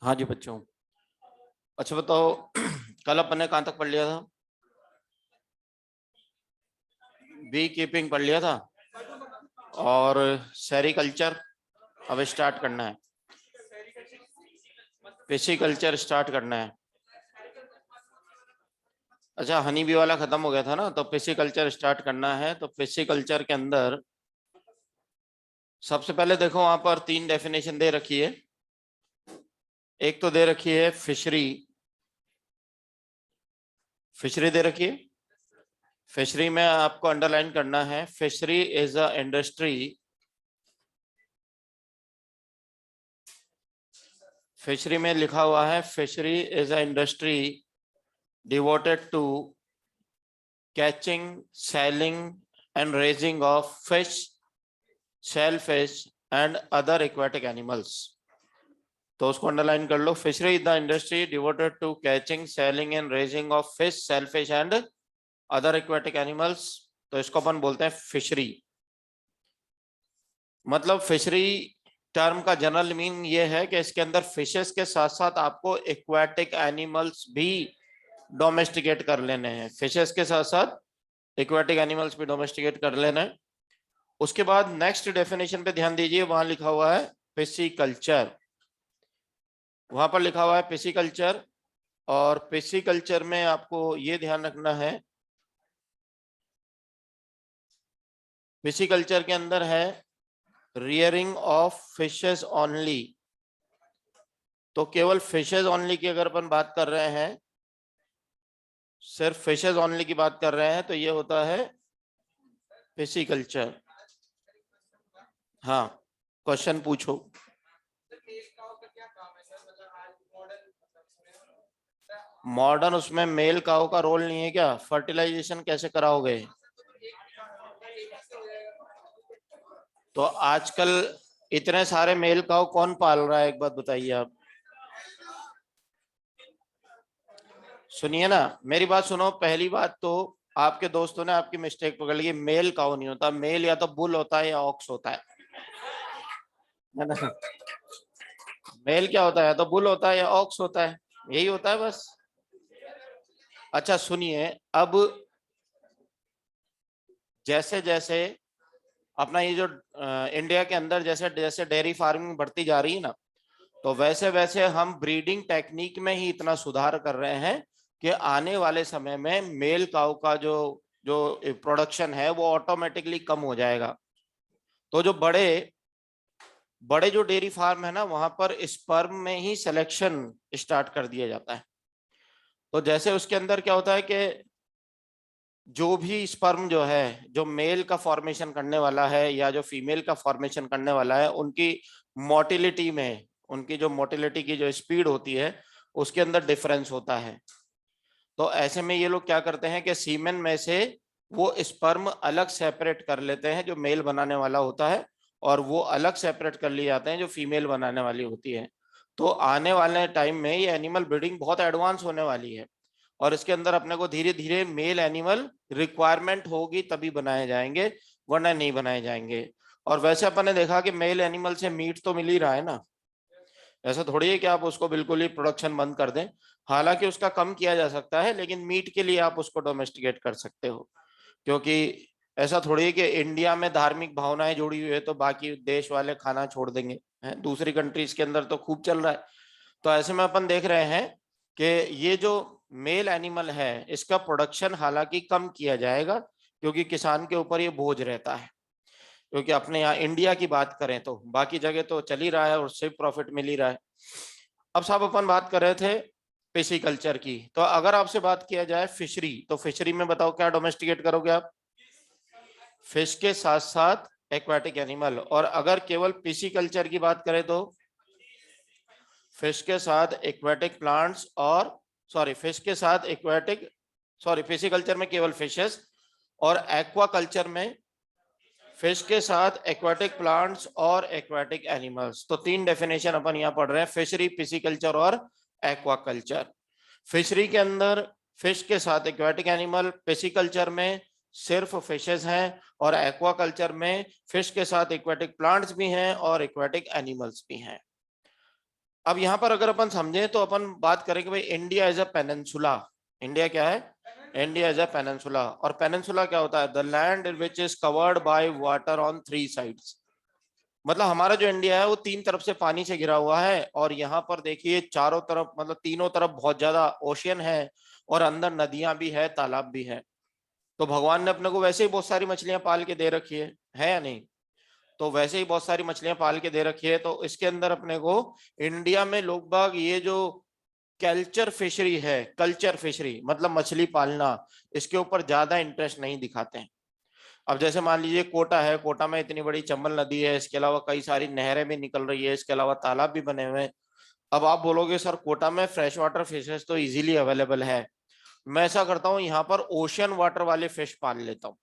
हाँ जी बच्चों। अच्छा बताओ कल अपन ने कहाँ तक पढ़ लिया था? बी कीपिंग पढ़ लिया था और सेरिकल्चर अब स्टार्ट करना है। पिसिकल्चर स्टार्ट करना है। अच्छा हनी बी वाला खत्म हो गया था ना, तो पिसिकल्चर स्टार्ट करना है। तो पिसिकल्चर के अंदर सबसे पहले देखो वहां पर 3 डेफिनेशन दे रखी है। एक तो दे रखी है फिशरी। फिशरी दे रखी है। फिशरी में आपको अंडरलाइन करना है, fishery is a industry. Fishery में लिखा हुआ है fishery is a industry devoted to catching, selling and raising of fish, shellfish and other aquatic animals। तो उसको अंडरलाइन कर लो। Fishery is the industry devoted to catching, selling and raising of fish, shellfish and other aquatic animals. तो इसको अपन बोलते हैं fishery. मतलब फिशरी टर्म का जनरल मीन ये है कि इसके अंदर फिशेस के साथ साथ आपको एक्वेटिक एनिमल्स भी डोमेस्टिकेट कर लेने हैं। फिशेस के साथ साथ एक्वेटिक एनिमल्स भी डोमेस्टिकेट कर लेना है। उसके बाद नेक्स्ट डेफिनेशन पे ध्यान दीजिए, वहां लिखा हुआ है पिसिकल्चर। वहां पर लिखा हुआ है पिसिकल्चर, और पिसिकल्चर में आपको ये ध्यान रखना है, पिसिकल्चर के अंदर है रियरिंग ऑफ फिशेस ओनली। तो केवल फिशेस ओनली की अगर अपन बात कर रहे हैं, सिर्फ फिशेस ओनली की बात कर रहे हैं, तो ये होता है पिसिकल्चर। हाँ, क्वेश्चन पूछो। मॉडर्न उसमें मेल काऊ का रोल नहीं है क्या? फर्टिलाइजेशन कैसे कराओगे? तो आजकल इतने सारे मेल काऊ कौन पाल रहा है, एक बात बताइए आप। सुनिए ना, मेरी बात सुनो। पहली बात तो आपके दोस्तों ने आपकी मिस्टेक पकड़ ली। मेल काऊ नहीं होता, मेल या तो बुल होता है या ऑक्स होता है ना? मेल क्या होता है? तो बुल होता है या ऑक्स होता है, यही होता है बस। अच्छा सुनिए, अब जैसे जैसे अपना ये जो इंडिया के अंदर जैसे जैसे डेयरी फार्मिंग बढ़ती जा रही है ना, तो वैसे वैसे हम ब्रीडिंग टेक्निक में ही इतना सुधार कर रहे हैं कि आने वाले समय में मेल काऊ का जो जो प्रोडक्शन है वो ऑटोमेटिकली कम हो जाएगा। तो जो बड़े बड़े जो डेयरी फार्म है ना, वहां पर स्पर्म में ही सिलेक्शन स्टार्ट कर दिया जाता है। तो जैसे उसके अंदर क्या होता है कि जो भी स्पर्म जो है, जो मेल का फॉर्मेशन करने वाला है या जो फीमेल का फॉर्मेशन करने वाला है, उनकी मोटिलिटी में, उनकी जो मोटिलिटी की जो स्पीड होती है उसके अंदर डिफरेंस होता है। तो ऐसे में ये लोग क्या करते हैं कि सीमेन में से वो स्पर्म अलग सेपरेट कर लेते हैं जो मेल बनाने वाला होता है, और वो अलग सेपरेट कर लिए जाते हैं जो फीमेल बनाने वाली होती है। तो आने वाले टाइम में ये एनिमल ब्रीडिंग बहुत एडवांस होने वाली है, और इसके अंदर अपने को धीरे धीरे मेल एनिमल रिक्वायरमेंट होगी तभी बनाए जाएंगे, वरना नहीं बनाए जाएंगे। और वैसे अपन ने देखा कि मेल एनिमल से मीट तो मिल ही रहा है ना। ऐसा थोड़ी है कि आप उसको बिल्कुल ही प्रोडक्शन बंद कर दें। हालांकि उसका कम किया जा सकता है, लेकिन मीट के लिए आप उसको डोमेस्टिकेट कर सकते हो। क्योंकि ऐसा थोड़ी है कि इंडिया में धार्मिक भावनाएं जुड़ी हुई है तो बाकी देश वाले खाना छोड़ देंगे। हैं, दूसरी कंट्रीज के अंदर तो खूब चल रहा है। तो ऐसे में अपन देख रहे हैं कि ये जो मेल एनिमल है इसका प्रोडक्शन हालांकि कम किया जाएगा, क्योंकि किसान के ऊपर ये बोझ रहता है। क्योंकि अपने यहाँ इंडिया की बात करें तो बाकी जगह तो चल ही रहा है और सिर्फ प्रॉफिट मिल ही रहा है। अब साहब अपन बात कर रहे थे पिसिकल्चर की। तो अगर आपसे बात किया जाए फिशरी, तो फिशरी में बताओ क्या डोमेस्टिकेट करोगे आप? फिश के साथ साथ एक्वाटिक एनिमल। और अगर केवल पिसिकल्चर की बात करें तो फिश के साथ एक्वाटिक प्लांट्स और सॉरी फिश के साथ एक्वाटिक सॉरी पिसिकल्चर में केवल फिशेस, और एक्वा कल्चर में फिश के साथ एक्वाटिक प्लांट्स और एक्वाटिक एनिमल्स। तो 3 डेफिनेशन अपन यहाँ पढ़ रहे हैं, फिशरी, पिसिकल्चर और एक्वाकल्चर। फिशरी के अंदर फिश के साथ एक्वाटिक एनिमल, पिसिकल्चर में सिर्फ फिशेस हैं, और एक्वाकल्चर में फिश के साथ एक्वाटिक प्लांट्स भी हैं और एक्वाटिक एनिमल्स भी हैं। अब यहाँ पर अगर अपन समझे तो अपन बात करें कि भाई India as a peninsula, India क्या है, इंडिया एज अ पेनिनसुला। और पेनिनसुला क्या होता है, the land which is covered by water on three sides. मतलब हमारा जो इंडिया है वो तीन तरफ से पानी से घिरा हुआ है, और यहाँ पर देखिए चारों तरफ मतलब तीनों तरफ बहुत ज्यादा ओशियन है, और अंदर नदियां भी है, तालाब भी है। तो भगवान ने अपने को वैसे ही बहुत सारी मछलियां पाल के दे रखी है या नहीं। तो वैसे ही बहुत सारी मछलियां पाल के दे रखी है, तो इसके अंदर अपने को इंडिया में लोग बाग ये जो कल्चर फिशरी है, कल्चर फिशरी मतलब मछली पालना, इसके ऊपर ज्यादा इंटरेस्ट नहीं दिखाते हैं। अब जैसे मान लीजिए कोटा है, कोटा में इतनी बड़ी चंबल नदी है, इसके अलावा कई सारी नहरें भी निकल रही है, इसके अलावा तालाब भी बने हुए हैं। अब आप बोलोगे सर कोटा में फ्रेश वाटर फिशेस तो इजीली अवेलेबल है, मैं ऐसा करता हूँ यहाँ पर ओशियन वाटर वाले फिश पाल लेता हूँ।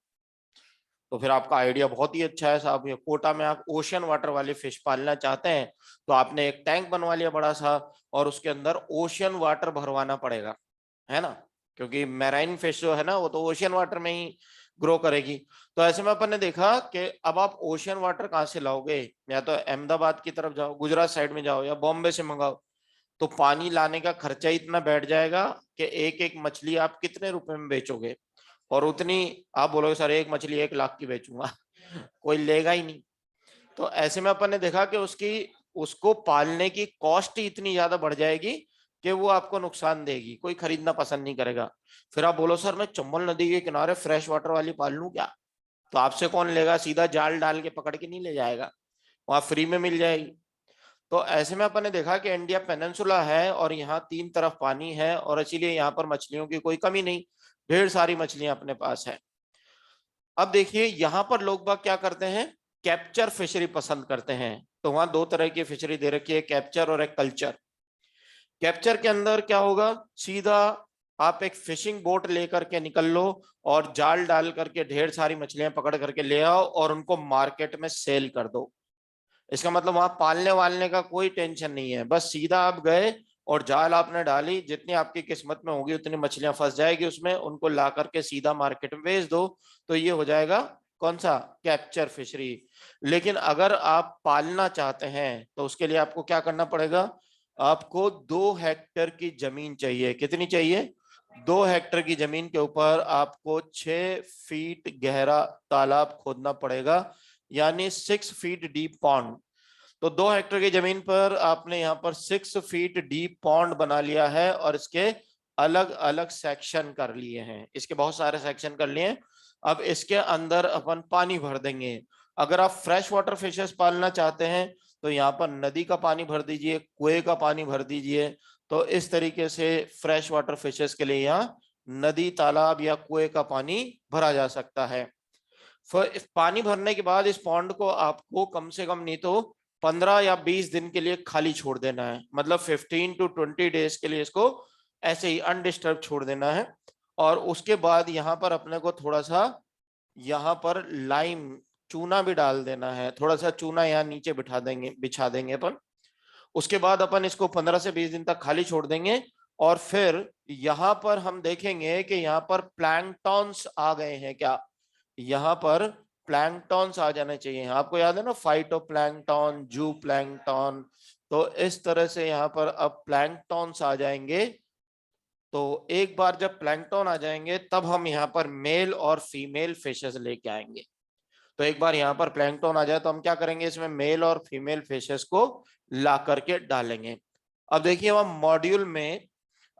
तो फिर आपका आइडिया बहुत ही अच्छा है साहब, ये कोटा में आप ओशियन वाटर वाले फिश पालना चाहते हैं तो आपने एक टैंक बनवा लिया बड़ा सा, और उसके अंदर ओशियन वाटर भरवाना पड़ेगा, है ना, क्योंकि मैराइन फिश जो है ना वो तो ओशियन वाटर में ही ग्रो करेगी। तो ऐसे में अपन ने देखा कि अब आप ओशियन वाटर कहाँ से लाओगे, या तो अहमदाबाद की तरफ जाओ, गुजरात साइड में जाओ, या बॉम्बे से मंगाओ। तो पानी लाने का खर्चा इतना बैठ जाएगा कि एक एक मछली आप कितने रुपए में बेचोगे, और उतनी आप बोलोगे सर एक मछली 1 लाख की बेचूंगा कोई लेगा ही नहीं। तो ऐसे में अपन ने देखा कि उसकी उसको पालने की कॉस्ट ही इतनी ज्यादा बढ़ जाएगी कि वो आपको नुकसान देगी, कोई खरीदना पसंद नहीं करेगा। फिर आप बोलो सर मैं चंबल नदी के किनारे फ्रेश वाटर वाली पाल लूं क्या, तो आपसे कौन लेगा, सीधा जाल डाल के पकड़ के नहीं ले जाएगा, वहां फ्री में मिल जाएगी। तो ऐसे में अपन ने देखा कि इंडिया पेनिनसुला है और यहाँ तीन तरफ पानी है, और इसीलिए यहाँ पर मछलियों की कोई कमी नहीं, ढेर सारी मछलियां अपने पास है। अब देखिए यहाँ पर लोग बाग क्या करते हैं, कैप्चर फिशरी पसंद करते हैं। तो वहां दो तरह की फिशरी दे रखी है, कैप्चर और एक कल्चर। कैप्चर के अंदर क्या होगा, सीधा आप एक फिशिंग बोट लेकर के निकल लो, और जाल डाल करके ढेर सारी मछलियां पकड़ करके ले आओ, और उनको मार्केट में सेल कर दो। इसका मतलब वहां पालने वालने का कोई टेंशन नहीं है, बस सीधा आप गए और जाल आपने डाली, जितनी आपकी किस्मत में होगी उतनी मछलियां फंस जाएगी उसमें, उनको ला करके सीधा मार्केट में बेच दो। तो ये हो जाएगा कौन सा, कैप्चर फिशरी। लेकिन अगर आप पालना चाहते हैं तो उसके लिए आपको क्या करना पड़ेगा, आपको 2 हेक्टेयर की जमीन चाहिए। कितनी चाहिए, 2 हेक्टेयर की जमीन के ऊपर आपको 6 फीट गहरा तालाब खोदना पड़ेगा, यानी 6 फीट डीप पॉन्ड। तो 2 हेक्टेयर की जमीन पर आपने यहाँ पर 6 फीट डीप पॉन्ड बना लिया है, और इसके अलग अलग सेक्शन कर लिए हैं, इसके बहुत सारे सेक्शन कर लिए हैं। अब इसके अंदर अपन पानी भर देंगे। अगर आप फ्रेश वाटर फिशेस पालना चाहते हैं तो यहाँ पर नदी का पानी भर दीजिए, कुएं का पानी भर दीजिए। तो इस तरीके से फ्रेश वाटर फिशेस के लिए यहाँ नदी, तालाब या कुएं का पानी भरा जा सकता है। फिर पानी भरने के बाद इस पॉन्ड को आपको कम से कम नहीं तो 15 या 20 दिन के लिए खाली छोड़ देना है, मतलब 15 to 20 डेज के लिए इसको ऐसे ही अनडिस्टर्ब छोड़ देना है। और उसके बाद यहाँ पर अपने को थोड़ा सा यहाँ पर लाइम, चूना भी डाल देना है, थोड़ा सा चूना यहाँ नीचे बिछा देंगे अपन। उसके बाद अपन इसको 15 से 20 दिन तक खाली छोड़ देंगे, और फिर यहाँ पर हम देखेंगे कि यहाँ पर प्लैंकटॉन्स आ गए हैं क्या, यहाँ पर प्लैंकटॉन्स आ जाने चाहिए। आपको याद है ना, फाइटो प्लैंकटॉन, जू प्लैंकटॉन। तो इस तरह से यहाँ पर अब प्लैंकटॉन्स आ जाएंगे। तो एक बार जब प्लैंकटॉन आ जाएंगे तब हम यहाँ पर मेल और फीमेल फिशेस लेके आएंगे। तो एक बार यहाँ पर प्लैंकटॉन आ जाए तो हम क्या करेंगे, इसमें मेल और फीमेल फिशेस को ला करके डालेंगे। अब देखिए वहां मॉड्यूल में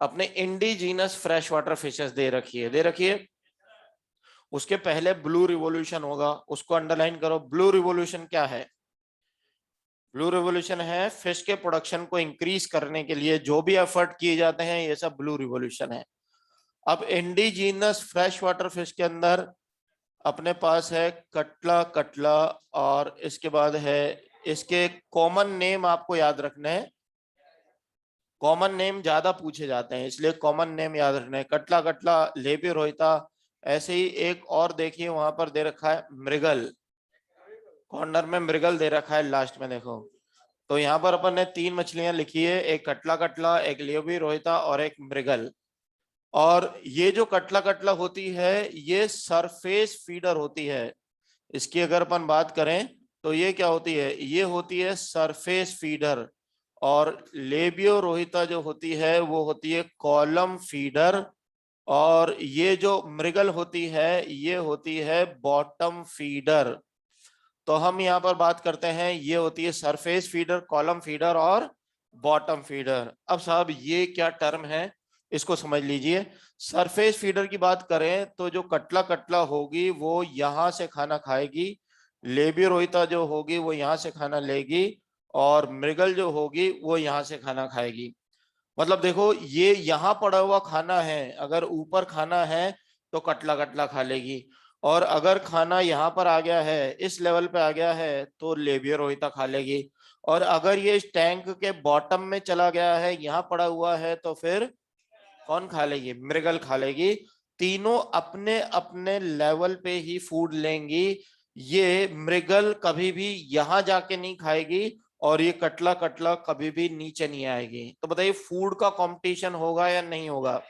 अपने indigenous fresh water fishes they रखी है। उसके पहले ब्लू रिवोल्यूशन होगा, उसको अंडरलाइन करो। ब्लू रिवोल्यूशन क्या है, ब्लू रिवोल्यूशन है फिश के प्रोडक्शन को इंक्रीज करने के लिए जो भी एफर्ट किए जाते हैं, ये सब ब्लू रिवोल्यूशन है। अब इंडिजीनस फ्रेश वाटर फिश के अंदर अपने पास है कटला, कटला, और इसके बाद है, इसके कॉमन नेम आपको याद रखने हैं, कॉमन नेम ज्यादा पूछे जाते हैं इसलिए कॉमन नेम याद रखना है। कटला, कटला, लेबी रोहिता। ऐसे ही एक और देखिए वहां पर दे रखा है मृगल, कॉर्नर में मृगल दे रखा है लास्ट में देखो। तो यहाँ पर अपन ने 3 मछलियां लिखी है, एक कटला, कटला, एक लेबी रोहिता और एक मृगल। और ये जो कटला कटला होती है ये सरफेस फीडर होती है। इसकी अगर अपन बात करें तो ये क्या होती है, ये होती है सरफेस फीडर। और लेबियो रोहिता जो होती है वो होती है कॉलम फीडर, और ये जो मृगल होती है ये होती है बॉटम फीडर। तो हम यहाँ पर बात करते हैं, ये होती है सरफेस फीडर, कॉलम फीडर और बॉटम फीडर। अब साहब ये क्या टर्म है इसको समझ लीजिए। सरफेस फीडर की बात करें तो जो कटला कटला होगी वो यहाँ से खाना खाएगी, लेबियो रोहिता जो होगी वो यहाँ से खाना लेगी, और मृगल जो होगी वो यहाँ से खाना खाएगी। मतलब देखो ये यहाँ पड़ा हुआ खाना है, अगर ऊपर खाना है तो कटला कटला खा लेगी, और अगर खाना यहाँ पर आ गया है, इस लेवल पे आ गया है, तो लेबियो रोहिता खा लेगी। और अगर ये इस टैंक के बॉटम में चला गया है, यहाँ पड़ा हुआ है, तो फिर कौन खा लेगी? मृगल खा लेगी। तीनों अपने अपने लेवल पे ही फूड लेंगी। ये मृगल कभी भी यहाँ जाके नहीं खाएगी, और ये कटला कटला कभी भी नीचे नहीं आएगी। तो बताइए फूड का कंपटीशन होगा या नहीं होगा?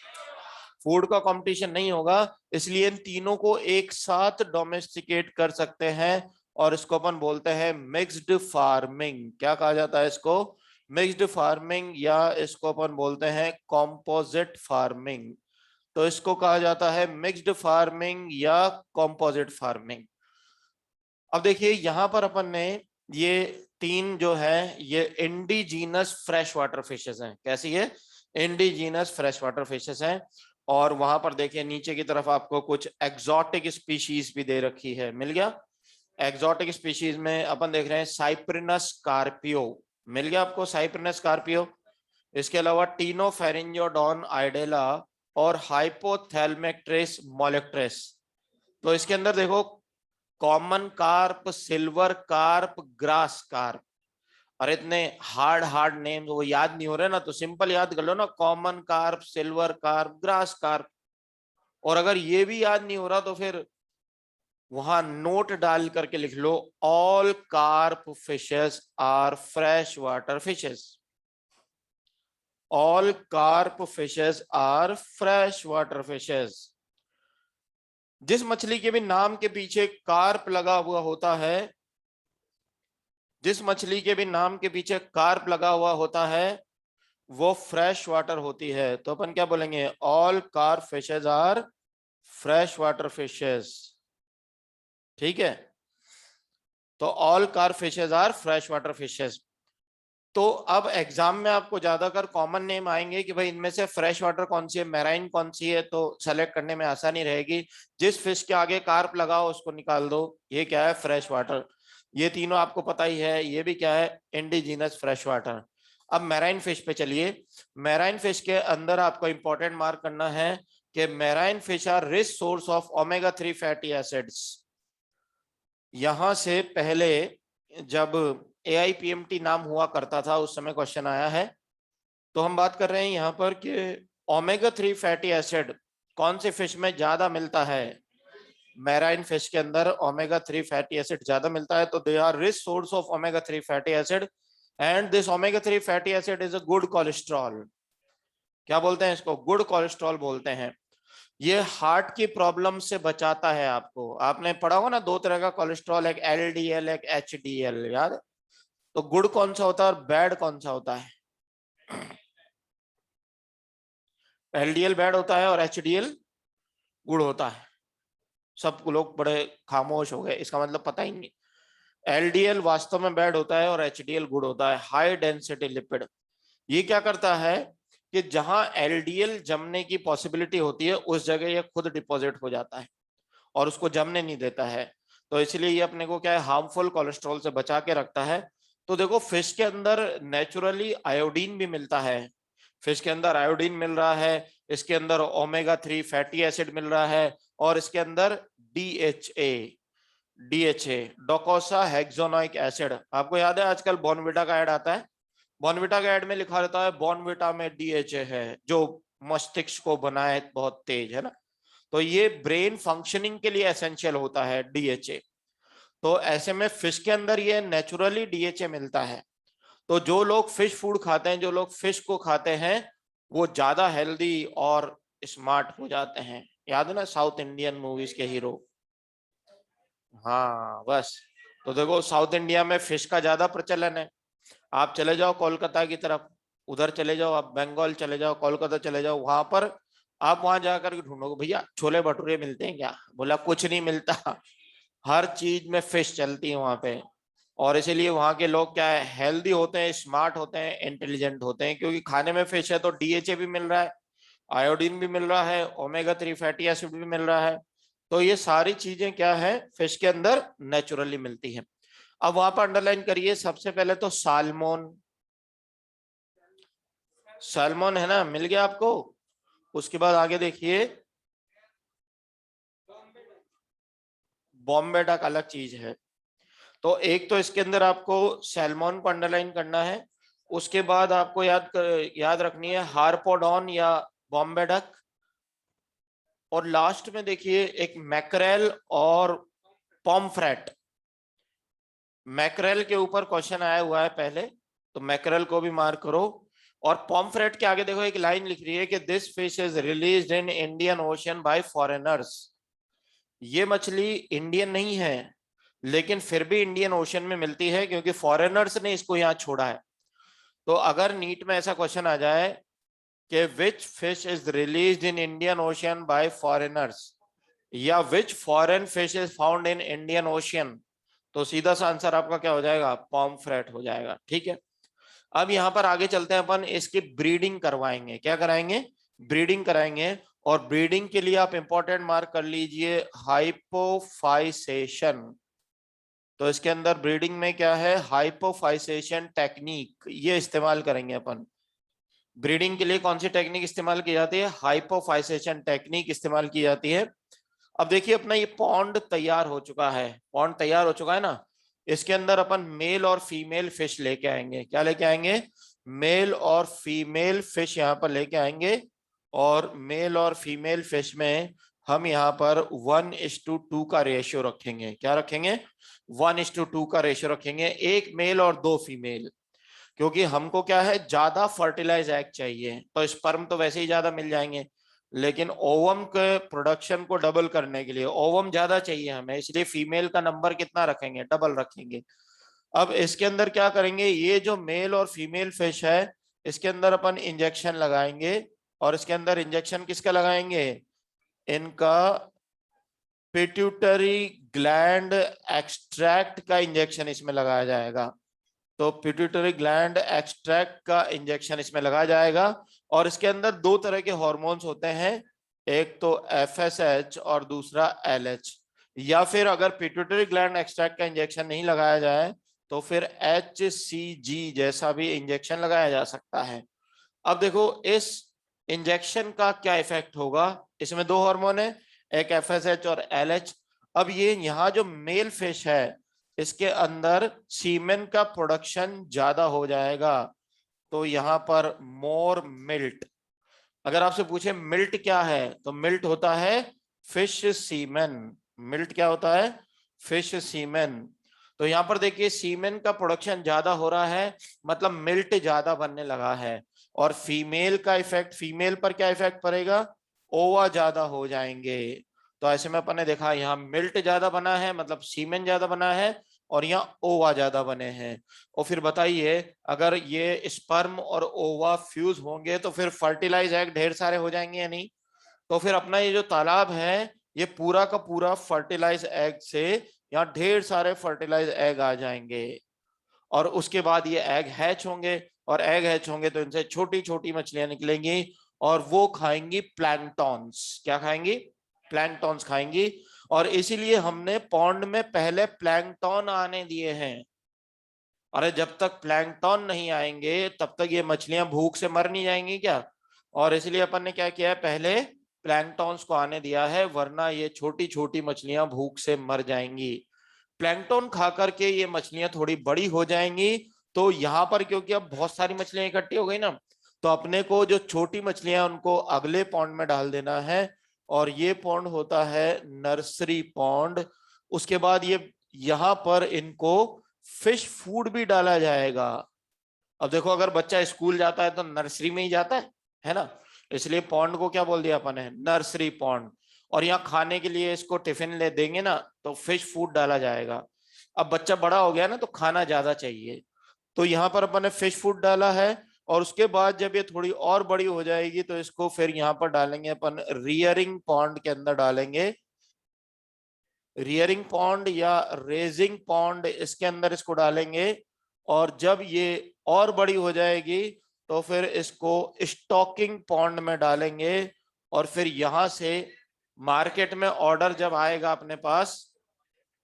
फूड का कंपटीशन नहीं होगा, इसलिए इन तीनों को एक साथ डोमेस्टिकेट कर सकते हैं, और इसको अपन बोलते हैं मिक्स्ड फार्मिंग। क्या कहा जाता है इसको? मिक्स्ड फार्मिंग, या इसको अपन बोलते हैं कॉम्पोजिट फार्मिंग। तो इसको कहा जाता है मिक्स्ड फार्मिंग या कॉम्पोजिट फार्मिंग। अब देखिए यहां पर अपन ने ये तीन जो है ये इंडिजीनस फ्रेश वाटर फिशेस हैं। कैसी है? इंडिजीनस फ्रेश वाटर फिशेस हैं। और वहां पर देखिए नीचे की तरफ आपको कुछ एक्सोटिक स्पीशीज भी दे रखी है, मिल गया। एक्सोटिक स्पीशीज में अपन देख रहे हैं साइप्रिनस कार्पियो, मिल गया आपको साइप्रिनस कार्पियो। इसके अलावा टीनोफेरिंजियोडॉन आइडेला और हाइपोथैलमेट्रिस मोलेक्ट्रिस। तो इसके अंदर देखो common carp, silver carp, grass carp. और इतने हार्ड हार्ड नेम वो याद नहीं हो रहे ना, तो सिंपल याद कर लो ना, common carp, silver carp, grass carp. और अगर ये भी याद नहीं हो रहा तो फिर वहां नोट डाल करके लिख लो, all carp fishes are fresh water fishes. All carp fishes are fresh water fishes. जिस मछली के भी नाम के पीछे कार्प लगा हुआ होता है, जिस मछली के भी नाम के पीछे कार्प लगा हुआ होता है वो फ्रेश वाटर होती है। तो अपन क्या बोलेंगे? All carp fishes are fresh water fishes. ठीक है, तो all carp fishes are fresh water fishes. तो अब एग्जाम में आपको ज्यादातर कॉमन नेम आएंगे कि भाई इनमें से फ्रेश वाटर कौन सी है, मैराइन कौन सी है, तो सेलेक्ट करने में आसानी रहेगी। जिस फिश के आगे कार्प लगाओ उसको निकाल दो, ये क्या है? Fresh water. ये तीनों आपको पता ही है, ये भी क्या है? Indigenous fresh water. अब मैराइन फिश पे चलिए। मैराइन फिश के अंदर आपको इंपॉर्टेंट मार्क करना है कि marine fish are rich source of omega 3 fatty acids. यहां से पहले जब AIPMT नाम हुआ करता था उस समय क्वेश्चन आया है। तो हम बात कर रहे हैं यहाँ पर कि ओमेगा 3 फैटी एसिड कौन से फिश में ज्यादा मिलता है? मैराइन फिश के अंदर ओमेगा 3 फैटी एसिड ज्यादा मिलता है। तो they are rich source of omega 3 fatty acid, and this omega 3 fatty acid is a good cholesterol. क्या बोलते हैं इसको? गुड कोलेस्ट्रॉल बोलते हैं। ये हार्ट की प्रॉब्लम से बचाता है आपको। आपने पढ़ा होगा ना दो तरह का कोलेस्ट्रॉल, एक LDL एक HDL, याद है? तो गुड कौन सा होता है और बैड कौन सा होता है? LDL बैड होता है और HDL गुड होता है। सब लोग बड़े खामोश हो गए, इसका मतलब पता ही नहीं। LDL वास्तव में बैड होता है और HDL गुड होता है, हाई डेंसिटी लिपिड। ये क्या करता है कि जहां LDL जमने की पॉसिबिलिटी होती है उस जगह ये खुद डिपॉजिट हो जाता है और उसको जमने नहीं देता है। तो इसलिए ये अपने को क्या है? हार्मफुल कोलेस्ट्रॉल से बचा के रखता है। तो देखो फिश के अंदर नेचुरली आयोडीन भी मिलता है। फिश के अंदर आयोडीन मिल रहा है, इसके अंदर ओमेगा 3 फैटी एसिड मिल रहा है, और इसके अंदर DHA, डोकोसा हेक्सोनोइक एसिड। आपको याद है आजकल बॉर्नविटा का ऐड आता है, बॉर्नविटा के ऐड में लिखा रहता है बॉर्नविटा में DHA है जो मस्तिष्क को बनाए बहुत तेज, है ना? तो ये ब्रेन फंक्शनिंग के लिए एसेंशियल होता है DHA। तो ऐसे में फिश के अंदर ये नेचुरली DHA मिलता है। तो जो लोग फिश फूड खाते हैं, जो लोग फिश को खाते हैं, वो ज्यादा हेल्दी और स्मार्ट हो जाते हैं। याद है ना साउथ इंडियन मूवीज के हीरो? हाँ बस। तो देखो साउथ इंडिया में फिश का ज्यादा प्रचलन है, आप चले जाओ कोलकाता की तरफ, उधर चले जाओ, आप बंगाल चले जाओ, कोलकाता चले जाओ, वहां पर आप वहां जाकर के ढूंढोगे भैया छोले भटूरे मिलते हैं क्या, बोला कुछ नहीं मिलता। हर चीज में फिश चलती है वहां पे। और इसीलिए वहां के लोग क्या है, हेल्दी होते हैं, स्मार्ट होते हैं, इंटेलिजेंट होते हैं, क्योंकि खाने में फिश है तो डीएचए भी मिल रहा है, आयोडीन भी मिल रहा है, ओमेगा 3 फैटी एसिड भी मिल रहा है। तो ये सारी चीजें क्या है, फिश के अंदर नेचुरली मिलती है। अब वहां पर अंडरलाइन करिए, सबसे पहले तो सालमोन, सैल्मन है ना, मिल गया आपको। उसके बाद आगे देखिए, बॉम्बे डक अलग चीज है। तो एक तो इसके अंदर आपको सैल्मन को अंडरलाइन करना है। उसके बाद आपको याद रखनी है हार्पोडॉन या बॉम्बे डक। और लास्ट में देखिए एक मैकरेल और पॉम्फ्रेट। मैकरेल के ऊपर क्वेश्चन आया हुआ है पहले, तो मैकरेल को भी मार्क करो। और पॉम्फ्रेट के आगे देखो एक लाइन लिख रही है कि this fish is released in Indian ocean by foreigners. ये मछली इंडियन नहीं है, लेकिन फिर भी इंडियन ओशन में मिलती है क्योंकि फॉरेनर्स ने इसको यहाँ छोड़ा है। तो अगर नीट में ऐसा क्वेश्चन आ जाए कि which fish is released in Indian ocean by foreigners, या which foreign fish is found in Indian ocean, तो सीधा सा आंसर आपका क्या हो जाएगा, पॉम्फ्रेट हो जाएगा। ठीक है, अब यहाँ पर आगे चलते हैं, अपन इसकी ब्रीडिंग करवाएंगे। क्या कराएंगे, ब्रीडिंग कराएंगे। और ब्रीडिंग के लिए आप इंपॉर्टेंट मार्क कर लीजिए हाइपोफाइसेशन। तो इसके अंदर ब्रीडिंग में क्या है, हाइपोफाइसेशन टेक्निक, ये इस्तेमाल करेंगे अपन। ब्रीडिंग के लिए कौन सी टेक्निक इस्तेमाल की जाती है, हाइपोफाइसेशन टेक्निक इस्तेमाल की जाती है। अब देखिए अपना ये पॉन्ड तैयार हो चुका है, पॉन्ड तैयार हो चुका है ना। इसके अंदर अपन मेल और फीमेल फिश लेके आएंगे। क्या लेके आएंगे, मेल और फीमेल फिश यहाँ पर लेके आएंगे। और मेल और फीमेल फिश में हम यहाँ पर 1:2 का रेशियो रखेंगे। क्या रखेंगे, 1:2 का रेशियो रखेंगे, एक मेल और 2 फीमेल। क्योंकि हमको क्या है, ज्यादा फर्टिलाइज एग चाहिए, तो स्पर्म तो वैसे ही ज्यादा मिल जाएंगे, लेकिन ओवम के प्रोडक्शन को डबल करने के लिए ओवम ज्यादा चाहिए हमें, इसलिए फीमेल का नंबर कितना रखेंगे, डबल रखेंगे। अब इसके अंदर क्या करेंगे, ये जो मेल और फीमेल फिश है, इसके अंदर अपन इंजेक्शन लगाएंगे। और इसके अंदर इंजेक्शन किसका लगाएंगे, इनका पिट्यूटरी ग्लैंड एक्सट्रैक्ट का इंजेक्शन इसमें लगाया जाएगा। तो पिट्यूटरी ग्लैंड एक्सट्रैक्ट का इंजेक्शन इसमें लगाया जाएगा। और इसके अंदर दो तरह के हार्मोन्स होते हैं, एक तो एफएसएच और दूसरा एलएच। या फिर अगर पिट्यूटरी ग्लैंड एक्सट्रैक्ट का इंजेक्शन नहीं लगाया जाए तो फिर एचसीजी जैसा भी इंजेक्शन लगाया जा सकता है। अब देखो इस इंजेक्शन का क्या इफेक्ट होगा, इसमें दो हार्मोन है, एक एफएसएच और एलएच। अब ये यहाँ जो मेल फिश है, इसके अंदर सीमेन का प्रोडक्शन ज्यादा हो जाएगा, तो यहाँ पर मोर मिल्ट। अगर आपसे पूछे मिल्ट क्या है, तो मिल्ट होता है फिश सीमेन। मिल्ट क्या होता है, फिश सीमेन। तो यहाँ पर देखिए सीमेन का प्रोडक्शन ज्यादा हो रहा है, मतलब मिल्ट ज्यादा बनने लगा है। और फीमेल का इफेक्ट, फीमेल पर क्या इफेक्ट पड़ेगा, ओवा ज्यादा हो जाएंगे। तो ऐसे में अपन ने देखा यहाँ मिल्ट ज्यादा बना है, मतलब सीमेन ज्यादा बना है, और यहाँ ओवा ज्यादा बने हैं। और फिर बताइए अगर ये स्पर्म और ओवा फ्यूज होंगे तो फिर फर्टिलाइज एग ढेर सारे हो जाएंगे या नहीं। तो फिर अपना ये जो तालाब है, ये पूरा का पूरा फर्टिलाइज एग से यहाँ ढेर सारे फर्टिलाइज एग आ जाएंगे। और उसके बाद ये एग हैच होंगे, और एग हैच होंगे तो इनसे छोटी छोटी मछलियां निकलेंगी, और वो खाएंगी प्लैंकटॉन्स। क्या खाएंगी, प्लैंकटॉन्स खाएंगी। और इसीलिए हमने पॉन्ड में पहले प्लैंकटॉन आने दिए हैं। अरे जब तक प्लैंकटॉन नहीं आएंगे तब तक ये मछलियां भूख से मर नहीं जाएंगी क्या। और इसलिए अपन ने क्या किया है, पहले प्लैंकटॉन्स को आने दिया है, वरना ये छोटी छोटी मछलियां भूख से मर जाएंगी। प्लैंकटन खा करके ये मछलियां थोड़ी बड़ी हो जाएंगी। तो यहाँ पर क्योंकि अब बहुत सारी मछलियां इकट्ठी हो गई ना, तो अपने को जो छोटी मछलियां उनको अगले पॉन्ड में डाल देना है। और ये पॉन्ड होता है नर्सरी पॉन्ड। उसके बाद ये यहाँ पर इनको फिश फूड भी डाला जाएगा। अब देखो अगर बच्चा स्कूल जाता है तो नर्सरी में ही जाता है ना, इसलिए पॉन्ड को क्या बोल दिया अपन ने, नर्सरी पॉन्ड। और यहाँ खाने के लिए इसको टिफिन ले देंगे ना, तो फिश फूड डाला जाएगा। अब बच्चा बड़ा हो गया ना, तो खाना ज्यादा चाहिए, तो यहाँ पर अपन ने फिश फूड डाला है, और उसके बाद जब ये थोड़ी और बड़ी हो जाएगी तो इसको फिर यहाँ पर डालेंगे अपन रियरिंग पॉन्ड के अंदर डालेंगे, रियरिंग पॉन्ड या रेजिंग पॉन्ड, इसके अंदर इसको डालेंगे। और जब ये और बड़ी हो जाएगी तो फिर इसको स्टॉकिंग पॉन्ड में डालेंगे, और फिर यहां से मार्केट में ऑर्डर जब आएगा अपने पास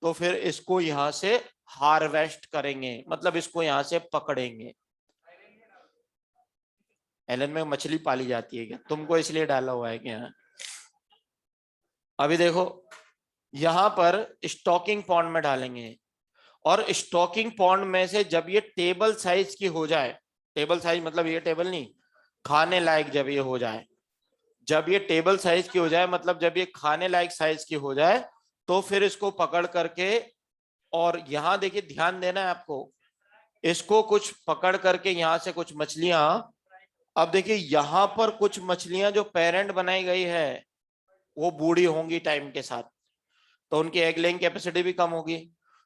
तो फिर इसको यहां से हार्वेस्ट करेंगे, मतलब इसको यहां से पकड़ेंगे। एलन में मछली पाली जाती है क्या? तुमको इसलिए डाला हुआ है क्या? अभी देखो यहां पर स्टॉकिंग पॉन्ड में डालेंगे, और स्टॉकिंग पॉन्ड में से जब ये टेबल साइज की हो जाए, टेबल साइज मतलब ये टेबल नहीं, खाने लायक जब ये हो जाए, जब ये टेबल साइज की हो जाए मतलब जब ये खाने लायक साइज की हो जाए, तो फिर इसको पकड़ करके, और यहां देखिए ध्यान देना है आपको, इसको कुछ पकड़ करके यहां से कुछ मछलियां, अब देखिए यहां पर कुछ मछलियां जो पेरेंट बनाई गई है वो बूढ़ी होंगी टाइम के साथ, तो उनकी एग लेइंग कैपेसिटी भी कम होगी।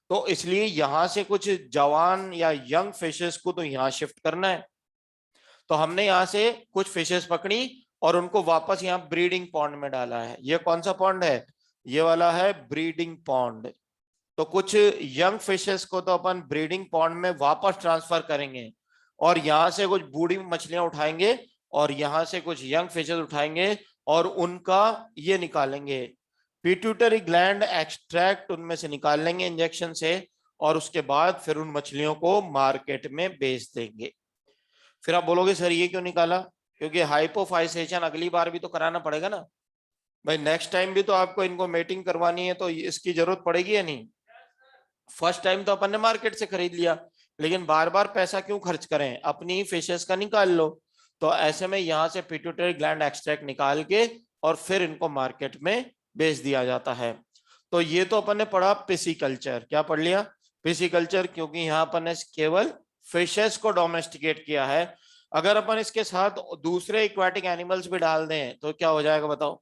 तो इसलिए यहां से कुछ जवान या यंग फिशेस को तो यहां शिफ्ट करना है। तो हमने यहां से कुछ फिशेस पकड़ी और उनको वापस यहाँ ब्रीडिंग पॉन्ड में डाला है। ये कौन सा पॉन्ड है? ये वाला है ब्रीडिंग पॉन्ड। तो कुछ यंग फिशेस को तो अपन ब्रीडिंग पॉन्ड में वापस ट्रांसफर करेंगे, और यहां से कुछ बूढ़ी मछलियां उठाएंगे, और यहां से कुछ यंग फिशेस उठाएंगे और उनका ये निकालेंगे, पिट्यूटरी ग्लैंड एक्सट्रैक्ट उनमें से निकाल लेंगे इंजेक्शन से, और उसके बाद फिर उन मछलियों को मार्केट में बेच देंगे। फिर आप बोलोगे सर ये क्यों निकाला? क्योंकि हाइपोफाइसेशन अगली बार भी तो कराना पड़ेगा ना भाई, नेक्स्ट टाइम भी तो आपको इनको मेटिंग करवानी है, तो इसकी जरूरत पड़ेगी या नहीं? फर्स्ट टाइम तो अपन ने मार्केट से खरीद लिया, लेकिन बार बार पैसा क्यों खर्च करें, अपनी फिशेस का निकाल लो। तो ऐसे में यहां से पिट्यूटरी ग्लैंड एक्सट्रैक्ट निकाल के और फिर इनको मार्केट में बेच दिया जाता है। तो ये तो अपन ने पढ़ा पिसिकल्चर। क्या पढ़ लिया? पिसिकल्चर, क्योंकि यहाँ अपन ने केवल फिशेस को डोमेस्टिकेट किया है। अगर अपन इसके साथ दूसरे एक्वाटिक एनिमल्स भी डाल दें तो क्या हो जाएगा बताओ?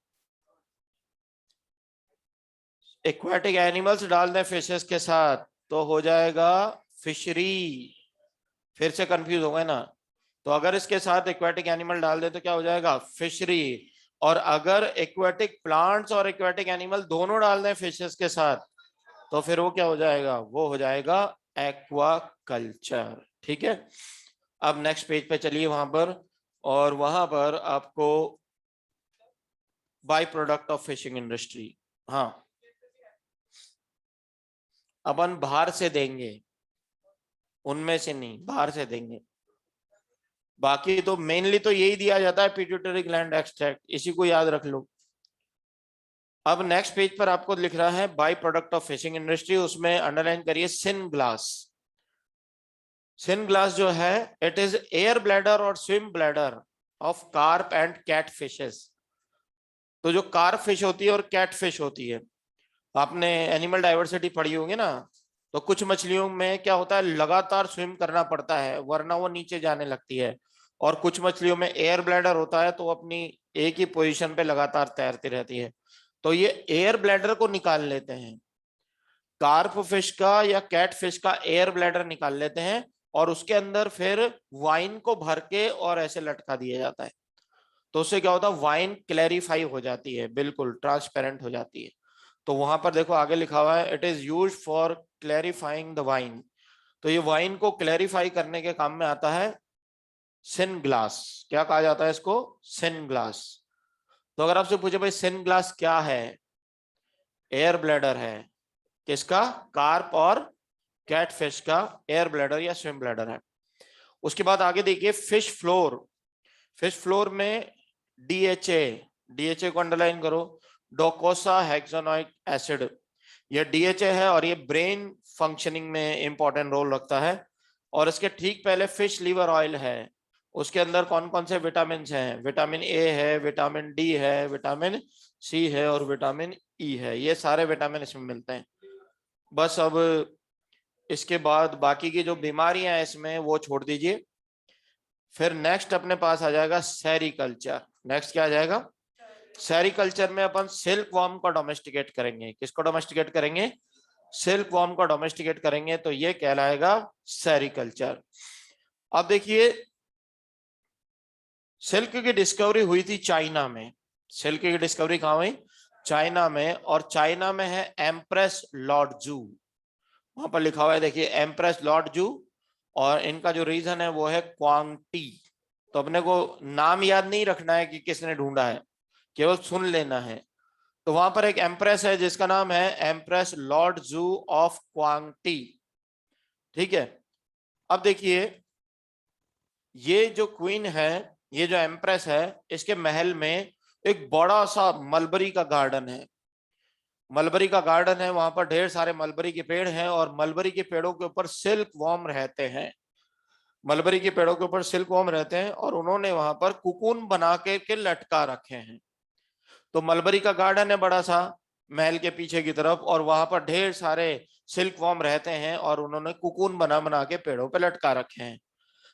एक्वाटिक एनिमल्स डाल दें फिशेस के साथ तो हो जाएगा फिशरी। फिर से कंफ्यूज हो गए ना? तो अगर इसके साथ एक्वाटिक एनिमल डाल दें तो क्या हो जाएगा? फिशरी। और अगर एक्वाटिक प्लांट्स और एक्वाटिक एनिमल दोनों डाल दें फिशेस के साथ तो फिर वो क्या हो जाएगा? वो हो जाएगा एक्वा कल्चर। ठीक है, अब नेक्स्ट पेज पे चलिए वहां पर, और वहां पर आपको bye product of fishing industry, हाँ अपन बाहर से देंगे, उनमें से नहीं, बाहर से देंगे। बाकी तो मेनली तो यही दिया जाता है, पिट्यूटरी ग्लैंड एक्सट्रैक्ट, इसी को याद रख लो। अब नेक्स्ट पेज पर आपको लिख रहा है by product of fishing industry, उसमें अंडरलाइन करिए सिन ग्लास। सिन ग्लास जो है इट इज एयर ब्लैडर और swim bladder of carp and cat fishes. तो जो कार्प फिश होती है और कैट फिश होती है, आपने एनिमल डाइवर्सिटी पढ़ी होगी ना, तो कुछ मछलियों में क्या होता है, लगातार स्विम करना पड़ता है वरना वो नीचे जाने लगती है, और कुछ मछलियों में एयर ब्लैडर होता है तो वो अपनी एक ही पोजीशन पे लगातार तैरती रहती है। तो ये एयर ब्लैडर को निकाल लेते हैं, कार्प फिश का या कैट फिश का एयर ब्लैडर निकाल लेते हैं, और उसके अंदर फिर वाइन को भर के और ऐसे लटका दिया जाता है। तो उससे क्या होता है, वाइन क्लैरिफाई हो जाती है, बिल्कुल ट्रांसपेरेंट हो जाती है। तो वहां पर देखो आगे लिखा हुआ है it is use for clarifying the wine. तो ये वाइन को क्लैरिफाई करने के काम में आता है सिन ग्लास। क्या कहा जाता है इसको? सिन ग्लास। तो अगर आपसे पूछे भाई सिन ग्लास क्या है, एयर ब्लैडर है किसका? कार्प और कैट फिश का एयर ब्लैडर या स्विम ब्लैडर है। उसके बाद आगे देखिए फिश फ्लोर। फिश फ्लोर में डीएचए, डीएचए को अंडरलाइन करो, डोकोसा हेक्सानोइक एसिड। ये डीएचए है और ये ब्रेन फंक्शनिंग में इंपॉर्टेंट रोल रखता है। और इसके ठीक पहले फिश लीवर ऑयल है, उसके अंदर कौन कौन से विटामिन हैं? विटामिन ए है, विटामिन डी है, विटामिन सी है और विटामिन ई है। ये सारे विटामिन इसमें मिलते हैं। बस अब इसके बाद बाकी की जो बीमारियां हैं इसमें वो छोड़ दीजिए। फिर नेक्स्ट अपने पास आ जाएगा सेरिकल्चर। नेक्स्ट क्या आ जाएगा? सेरिकल्चर में अपन सिल्क वॉर्म को डोमेस्टिकेट करेंगे। किसको डोमेस्टिकेट करेंगे? सिल्क वॉर्म को डोमेस्टिकेट करेंगे तो ये कहलाएगा सेरिकल्चर। अब देखिए, सिल्क की डिस्कवरी हुई थी चाइना में। सिल्क की डिस्कवरी कहां हुई? चाइना में। और चाइना में है एम्प्रेस लॉर्ड जू, वहां पर लिखा हुआ है देखिए, एम्प्रेस लॉर्ड जू। और इनका जो रीजन है वो है क्वांग टी। तो अपने को नाम याद नहीं रखना है कि किसने ढूंढा है, केवल सुन लेना है। तो वहां पर एक एम्प्रेस है जिसका नाम है empress Lord zoo of Quang T. ठीक है। अब देखिए, ये जो क्वीन है, ये जो एम्प्रेस है, इसके महल में एक बड़ा सा मलबरी का गार्डन है। मलबरी का गार्डन है, वहां पर ढेर सारे मलबरी के पेड़ हैं और मलबरी के पेड़ों के ऊपर सिल्क वॉर्म रहते हैं। मलबरी के पेड़ों के ऊपर सिल्क वॉर्म रहते हैं और उन्होंने वहां पर कुकून बना के लटका रखे हैं। तो मलबरी का गार्डन है बड़ा सा महल के पीछे की तरफ, और वहां पर ढेर सारे सिल्क वॉर्म रहते हैं और उन्होंने कुकून बना बना के पेड़ों पे लटका रखे हैं।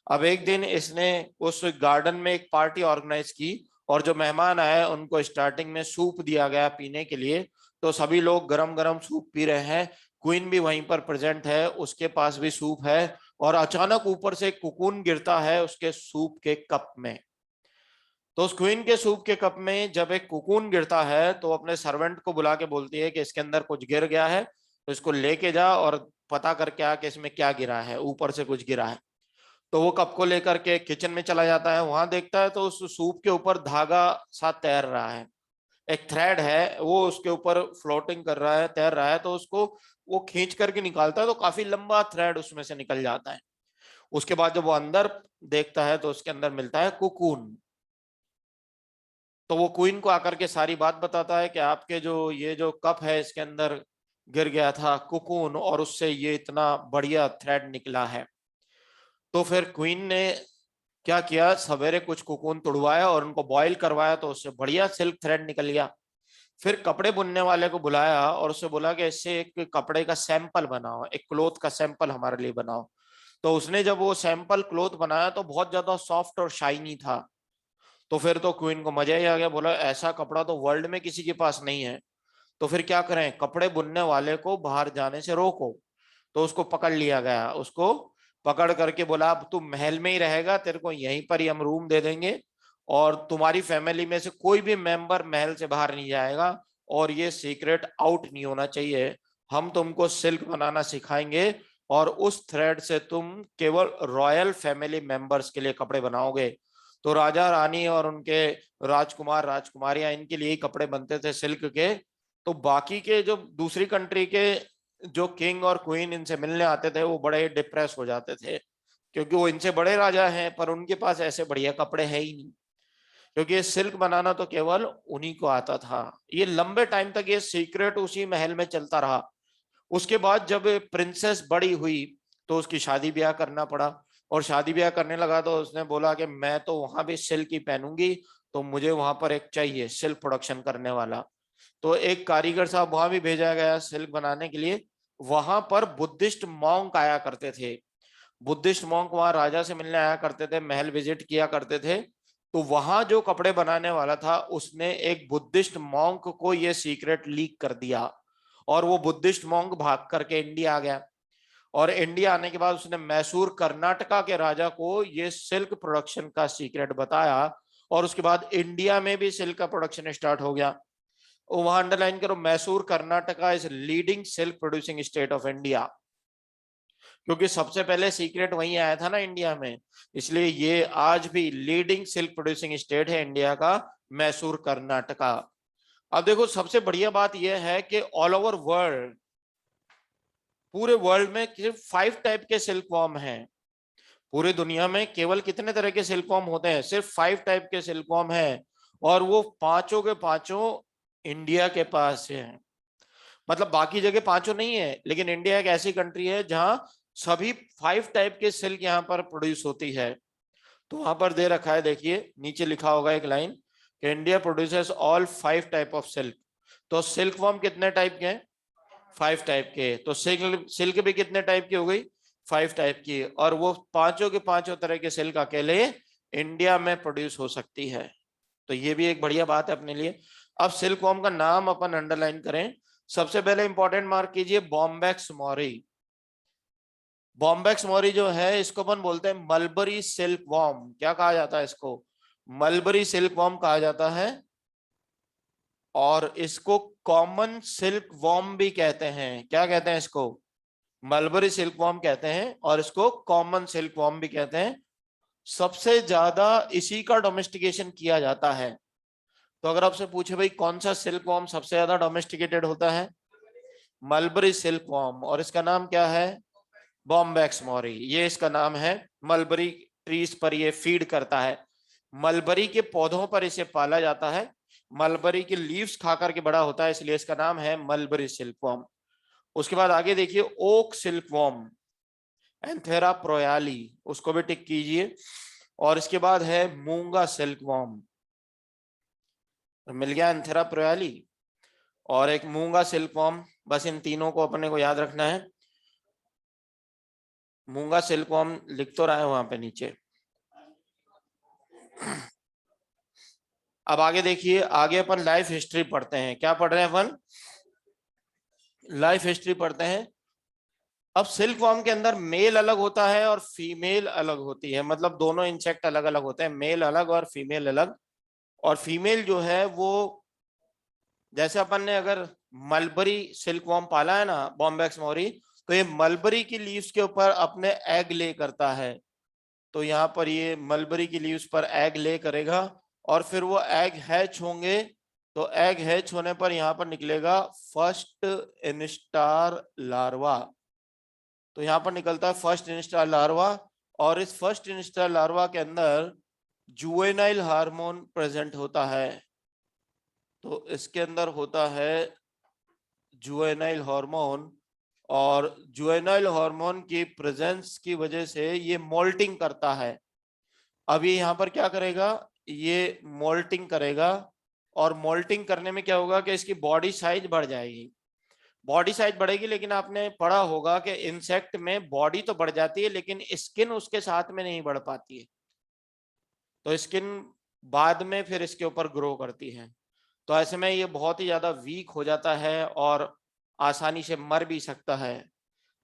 अब एक दिन इसने उस गार्डन में एक पार्टी ऑर्गेनाइज की और जो मेहमान आए उनको स्टार्टिंग में सूप दिया गया पीने के लिए। तो सभी लोग गरम गरम सूप पी रहे हैं, क्वीन भी वहीं पर प्रेजेंट है, उसके पास भी सूप है। और अचानक ऊपर से एक कुकून गिरता है उसके सूप के कप में। तो उस क्वीन के सूप के कप में जब एक कुकून गिरता है तो अपने सर्वेंट को बुला के बोलती है कि इसके अंदर कुछ गिर गया है, तो इसको लेके जा और पता करके आ कि इसमें क्या गिरा है, ऊपर से कुछ गिरा है। तो वो कप को लेकर के किचन में चला जाता है, वहां देखता है तो उस सूप के ऊपर धागा सा तैर रहा है, एक थ्रेड है वो उसके ऊपर फ्लोटिंग कर रहा है, तैर रहा है। तो उसको वो खींच करके निकालता है तो काफी लंबा थ्रेड उसमें से निकल जाता है। उसके बाद जब वो अंदर देखता है तो उसके अंदर मिलता है कुकून। तो वो क्वीन को आकर के सारी बात बताता है कि आपके जो ये जो कप है इसके अंदर गिर गया था कुकून और उससे ये इतना बढ़िया थ्रेड निकला है। तो फिर क्वीन ने क्या किया, सवेरे कुछ कुकून तुड़वाया और उनको बॉईल करवाया तो उससे बढ़िया सिल्क थ्रेड निकल गया। फिर कपड़े बुनने वाले को बुलाया और उससे बोला कि इससे एक कपड़े का सैंपल बनाओ, एक क्लोथ का सैंपल हमारे लिए बनाओ। तो उसने जब वो सैंपल क्लोथ बनाया तो बहुत ज्यादा सॉफ्ट और शाइनी था। तो फिर तो क्वीन को मजा ही आ गया, बोला ऐसा कपड़ा तो वर्ल्ड में किसी के पास नहीं है। तो फिर क्या करें, कपड़े बुनने वाले को बाहर जाने से रोको। तो उसको पकड़ लिया गया, उसको पकड़ करके बोला अब तू महल में ही रहेगा, तेरे को यहीं पर ही हम रूम दे देंगे और तुम्हारी फैमिली में से कोई भी मेंबर महल से बाहर नहीं जाएगा और ये सीक्रेट आउट नहीं होना चाहिए। हम तुमको सिल्क बनाना सिखाएंगे और उस थ्रेड से तुम केवल रॉयल फैमिली मेंबर्स के लिए कपड़े बनाओगे। तो राजा रानी और उनके राजकुमार राजकुमारियां इनके लिए ही कपड़े बनते थे सिल्क के। तो बाकी के जो दूसरी कंट्री के जो किंग और क्वीन इनसे मिलने आते थे वो बड़े डिप्रेस हो जाते थे, क्योंकि वो इनसे बड़े राजा हैं पर उनके पास ऐसे बढ़िया कपड़े हैं ही नहीं, क्योंकि ये सिल्क बनाना तो केवल उन्हीं को आता था। ये लंबे टाइम तक ये सीक्रेट उसी महल में चलता रहा। उसके बाद जब प्रिंसेस बड़ी हुई तो उसकी शादी ब्याह करना पड़ा, और शादी ब्याह करने लगा तो उसने बोला कि मैं तो वहां भी सिल्क ही पहनूंगी, तो मुझे वहां पर एक चाहिए सिल्क प्रोडक्शन करने वाला। तो एक कारीगर साहब वहां भी भेजा गया सिल्क बनाने के लिए। वहां पर बुद्धिस्ट मॉन्क आया करते थे, बुद्धिस्ट मॉन्क वहां राजा से मिलने आया करते थे, महल विजिट किया करते थे। तो वहां जो कपड़े बनाने वाला था उसने एक बुद्धिस्ट मॉन्क को ये सीक्रेट लीक कर दिया और वो बुद्धिस्ट मॉन्क भाग करके इंडिया आ गया। और इंडिया आने के बाद उसने मैसूर कर्नाटका के राजा को ये सिल्क प्रोडक्शन का सीक्रेट बताया और उसके बाद इंडिया में भी सिल्क का प्रोडक्शन स्टार्ट हो गया। वहां अंडरलाइन करो, Mysore Karnataka is leading silk producing state of India, क्योंकि सबसे पहले सीक्रेट वहीं आया था ना इंडिया में, इसलिए ये आज भी लीडिंग सिल्क प्रोड्यूसिंग स्टेट है इंडिया का, मैसूर कर्नाटका। अब देखो सबसे बढ़िया बात यह है कि ऑल ओवर वर्ल्ड, पूरे वर्ल्ड में सिर्फ 5 टाइप के सिल्क वॉर्म हैं। पूरी दुनिया में केवल कितने तरह के सिल्क वॉर्म होते हैं? सिर्फ 5 टाइप के सिल्क वॉर्म है, और वो पांचों के पांचों इंडिया के पास है। मतलब बाकी जगह पांचों नहीं है, लेकिन इंडिया एक ऐसी कंट्री है जहां सभी 5 टाइप के सिल्क यहाँ पर प्रोड्यूस होती है। तो वहां पर दे रखा है, देखिए नीचे लिखा होगा एक लाइन कि India produces all 5 type of silk. तो सिल्क वॉर्म कितने टाइप के हैं? 5 टाइप के। तो सिल्क सिल्क भी कितने टाइप की हो गई? 5 टाइप की। और वो पांचों के पांचों तरह के सिल्क अकेले इंडिया में प्रोड्यूस हो सकती है। तो ये भी एक बढ़िया बात है अपने लिए। अब सिल्क वॉर्म का नाम अपन अंडरलाइन करें, सबसे पहले इंपॉर्टेंट मार्क कीजिए बॉम्बैक्स मौरी। बॉम्बैक्स मौरी जो है इसको अपन बोलते हैं मलबरी सिल्क वॉर्म। क्या कहा जाता है इसको? मलबरी सिल्क वॉर्म कहा जाता है, और इसको कॉमन सिल्क वॉर्म भी कहते हैं। क्या कहते हैं इसको? मलबरी सिल्क वॉर्म कहते हैं, और इसको कॉमन सिल्क वॉर्म भी कहते हैं। सबसे ज्यादा इसी का डोमेस्टिकेशन किया जाता है। तो अगर आपसे पूछे भाई कौन सा सिल्क वॉर्म सबसे ज्यादा डोमेस्टिकेटेड होता है, मलबरी सिल्क वॉर्म, और इसका नाम क्या है? बॉम्बैक्स मौरी। ये इसका नाम है। मलबरी ट्रीज पर ये फीड करता है, मलबरी के पौधों पर इसे पाला जाता है। मलबरी के लीव्स खाकर के बड़ा होता है, इसलिए इसका नाम है मलबरी सिल्क वॉर्म। उसके बाद आगे देखिए ओक सिल्क वॉर्म, एंथेरा प्रोयाली, उसको भी टिक कीजिए। और इसके बाद है मूंगा सिल्क वॉर्म, मिल गया एंथेरा प्रोयाली और एक मूंगा सिल्क वॉर्म। बस इन तीनों को अपने को याद रखना है। मूंगा सिल्क वॉर्म लिख तो रहा है वहां पे नीचे। अब आगे देखिए, आगे अपन लाइफ हिस्ट्री पढ़ते हैं। क्या पढ़ रहे हैं अपन? लाइफ हिस्ट्री पढ़ते हैं। अब सिल्क वॉर्म के अंदर मेल अलग होता है और फीमेल अलग होती है, मतलब दोनों इंसेक्ट अलग अलग होते हैं, मेल अलग और फीमेल अलग। और फीमेल जो है वो, जैसे अपन ने अगर मलबरी सिल्क वॉर्म पाला है ना, बॉम्बैक्स मौरी, तो ये मलबरी की लीव्स के ऊपर अपने एग ले करता है। तो यहाँ पर ये मलबरी की लीव्स पर एग ले करेगा, और फिर वो एग हैच होंगे। तो एग हैच होने पर यहाँ पर निकलेगा फर्स्ट इंस्टार लार्वा। तो यहाँ पर निकलता है फर्स्ट इंस्टार लार्वा, और इस फर्स्ट इंस्टार लार्वा के अंदर जुवेनाइल हार्मोन प्रेजेंट होता है। तो इसके अंदर होता है जुवेनाइल हार्मोन, और जुवेनाइल हार्मोन की प्रेजेंस की वजह से ये मोल्टिंग करता है। अभी यहाँ पर क्या करेगा? ये मोल्टिंग करेगा, और मोल्टिंग करने में क्या होगा कि इसकी बॉडी साइज बढ़ जाएगी। बॉडी साइज बढ़ेगी, लेकिन आपने पढ़ा होगा कि इंसेक्ट में बॉडी तो बढ़ जाती है लेकिन स्किन उसके साथ में नहीं बढ़ पाती है। तो स्किन बाद में फिर इसके ऊपर ग्रो करती है। तो ऐसे में ये बहुत ही ज्यादा वीक हो जाता है और आसानी से मर भी सकता है।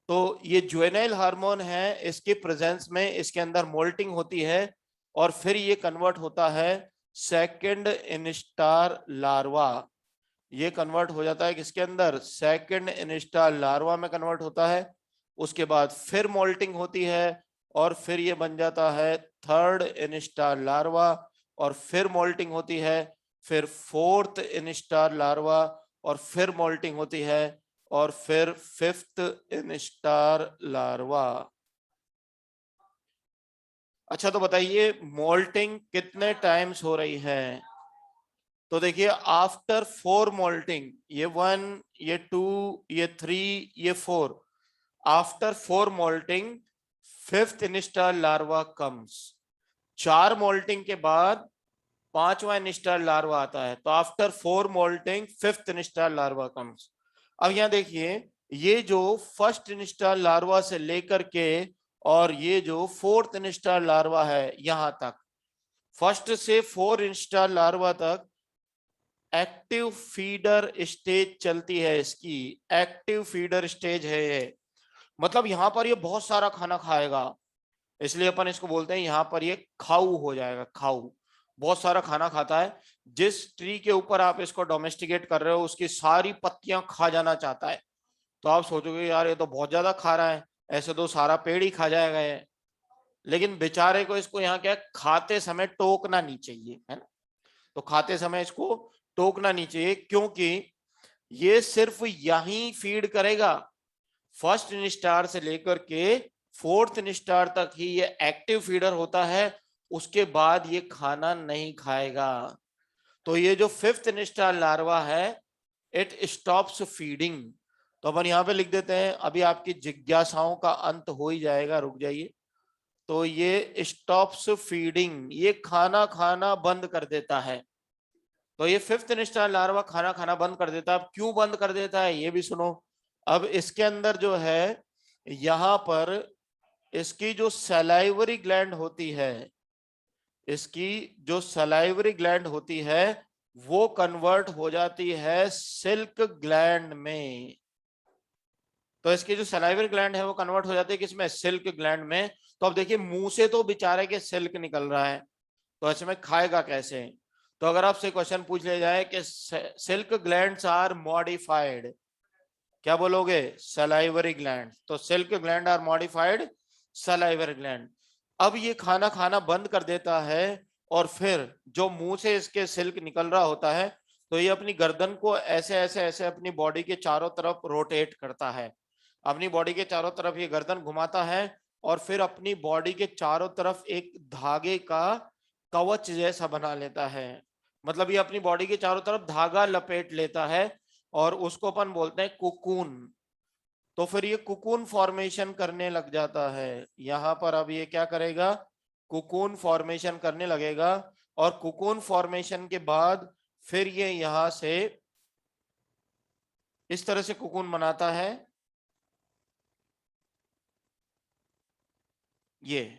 तो ये जुवेनाइल हार्मोन है, इसकी प्रेजेंस में इसके अंदर मोल्टिंग होती है, और फिर ये कन्वर्ट होता है सेकंड इंस्टार लार्वा। ये कन्वर्ट हो जाता है किसके अंदर? सेकंड इंस्टार लार्वा में कन्वर्ट होता है। उसके बाद फिर मोल्टिंग होती है, और फिर ये बन जाता है थर्ड इंस्टार लार्वा, और फिर मोल्टिंग होती है, फिर फोर्थ इंस्टार लार्वा, और फिर मोल्टिंग होती है, और फिर फिफ्थ इंस्टार लार्वा। अच्छा, तो बताइए मोल्टिंग कितने टाइम्स हो रही है? तो देखिए आफ्टर 4 मोल्टिंग, ये 1, ये 2, ये 3, ये 4, after 4 moulting fifth instar larva comes. 4 moulting के बाद 5वां इंस्टार लार्वा आता है। तो after 4 moulting fifth instar larva comes. अब यहाँ देखिए, ये जो फर्स्ट इंस्टार लार्वा से लेकर के और ये जो फोर्थ इंस्टार लार्वा है, यहां तक, फर्स्ट से 4 इंस्टार लार्वा तक एक्टिव फीडर स्टेज चलती है इसकी। एक्टिव फीडर स्टेज है ये, मतलब यहाँ पर ये बहुत सारा खाना खाएगा, इसलिए अपन इसको बोलते हैं यहाँ पर ये खाऊ हो जाएगा। खाऊ बहुत सारा खाना खाता है। जिस ट्री के ऊपर आप इसको डोमेस्टिकेट कर रहे हो उसकी सारी पत्तियां खा जाना चाहता है। तो आप सोचोगे यार ये तो बहुत ज्यादा खा रहा है, ऐसे तो सारा पेड़ ही खा जाएगा ये। लेकिन बेचारे को इसको यहाँ क्या, खाते समय टोकना नहीं चाहिए, है ना। तो खाते समय इसको टोकना नहीं चाहिए, क्योंकि ये सिर्फ यहीं फीड करेगा। फर्स्ट इंस्टार से लेकर के फोर्थ इंस्टार तक ही ये एक्टिव फीडर होता है, उसके बाद ये खाना नहीं खाएगा। तो ये जो फिफ्थ इंस्टार लार्वा है, इट स्टॉप्स फीडिंग। तो अपन यहाँ पे लिख देते हैं, अभी आपकी जिज्ञासाओं का अंत हो ही जाएगा, रुक जाइए। तो ये स्टॉप्स फीडिंग, ये खाना खाना बंद कर देता है। तो ये फिफ्थ इंस्टार लार्वा खाना खाना बंद कर देता है। अब क्यों बंद कर देता है ये भी सुनो। अब इसके अंदर जो है, यहां पर इसकी जो सलाइवरी ग्लैंड होती है, इसकी जो सलाइवरी ग्लैंड होती है वो कन्वर्ट हो जाती है सिल्क ग्लैंड में। तो इसकी जो सलाइवरी ग्लैंड है वो कन्वर्ट हो जाती है किसमें, सिल्क ग्लैंड में। तो अब देखिए मुंह से तो बेचारे के सिल्क निकल रहा है, तो ऐसे में खाएगा कैसे। तो अगर आपसे क्वेश्चन पूछ लिया जाए कि सिल्क ग्लैंड्स आर मॉडिफाइड, क्या बोलोगे, सलाइवरी ग्लैंड। तो silk gland are modified salivary gland. अब ये खाना खाना बंद कर देता है, और फिर जो मुंह से इसके सिल्क निकल रहा होता है, तो ये अपनी गर्दन को ऐसे ऐसे ऐसे अपनी बॉडी के चारों तरफ रोटेट करता है। अपनी बॉडी के चारों तरफ ये गर्दन घुमाता है, और फिर अपनी बॉडी के चारों तरफ एक धागे का कवच जैसा बना लेता है। मतलब ये अपनी बॉडी के चारों तरफ धागा लपेट लेता है, और उसको अपन बोलते हैं कुकून। तो फिर ये कुकून फॉर्मेशन करने लग जाता है। यहां पर अब ये क्या करेगा, कुकून फॉर्मेशन करने लगेगा। और कुकून फॉर्मेशन के बाद फिर ये यहां से इस तरह से कुकून बनाता है, ये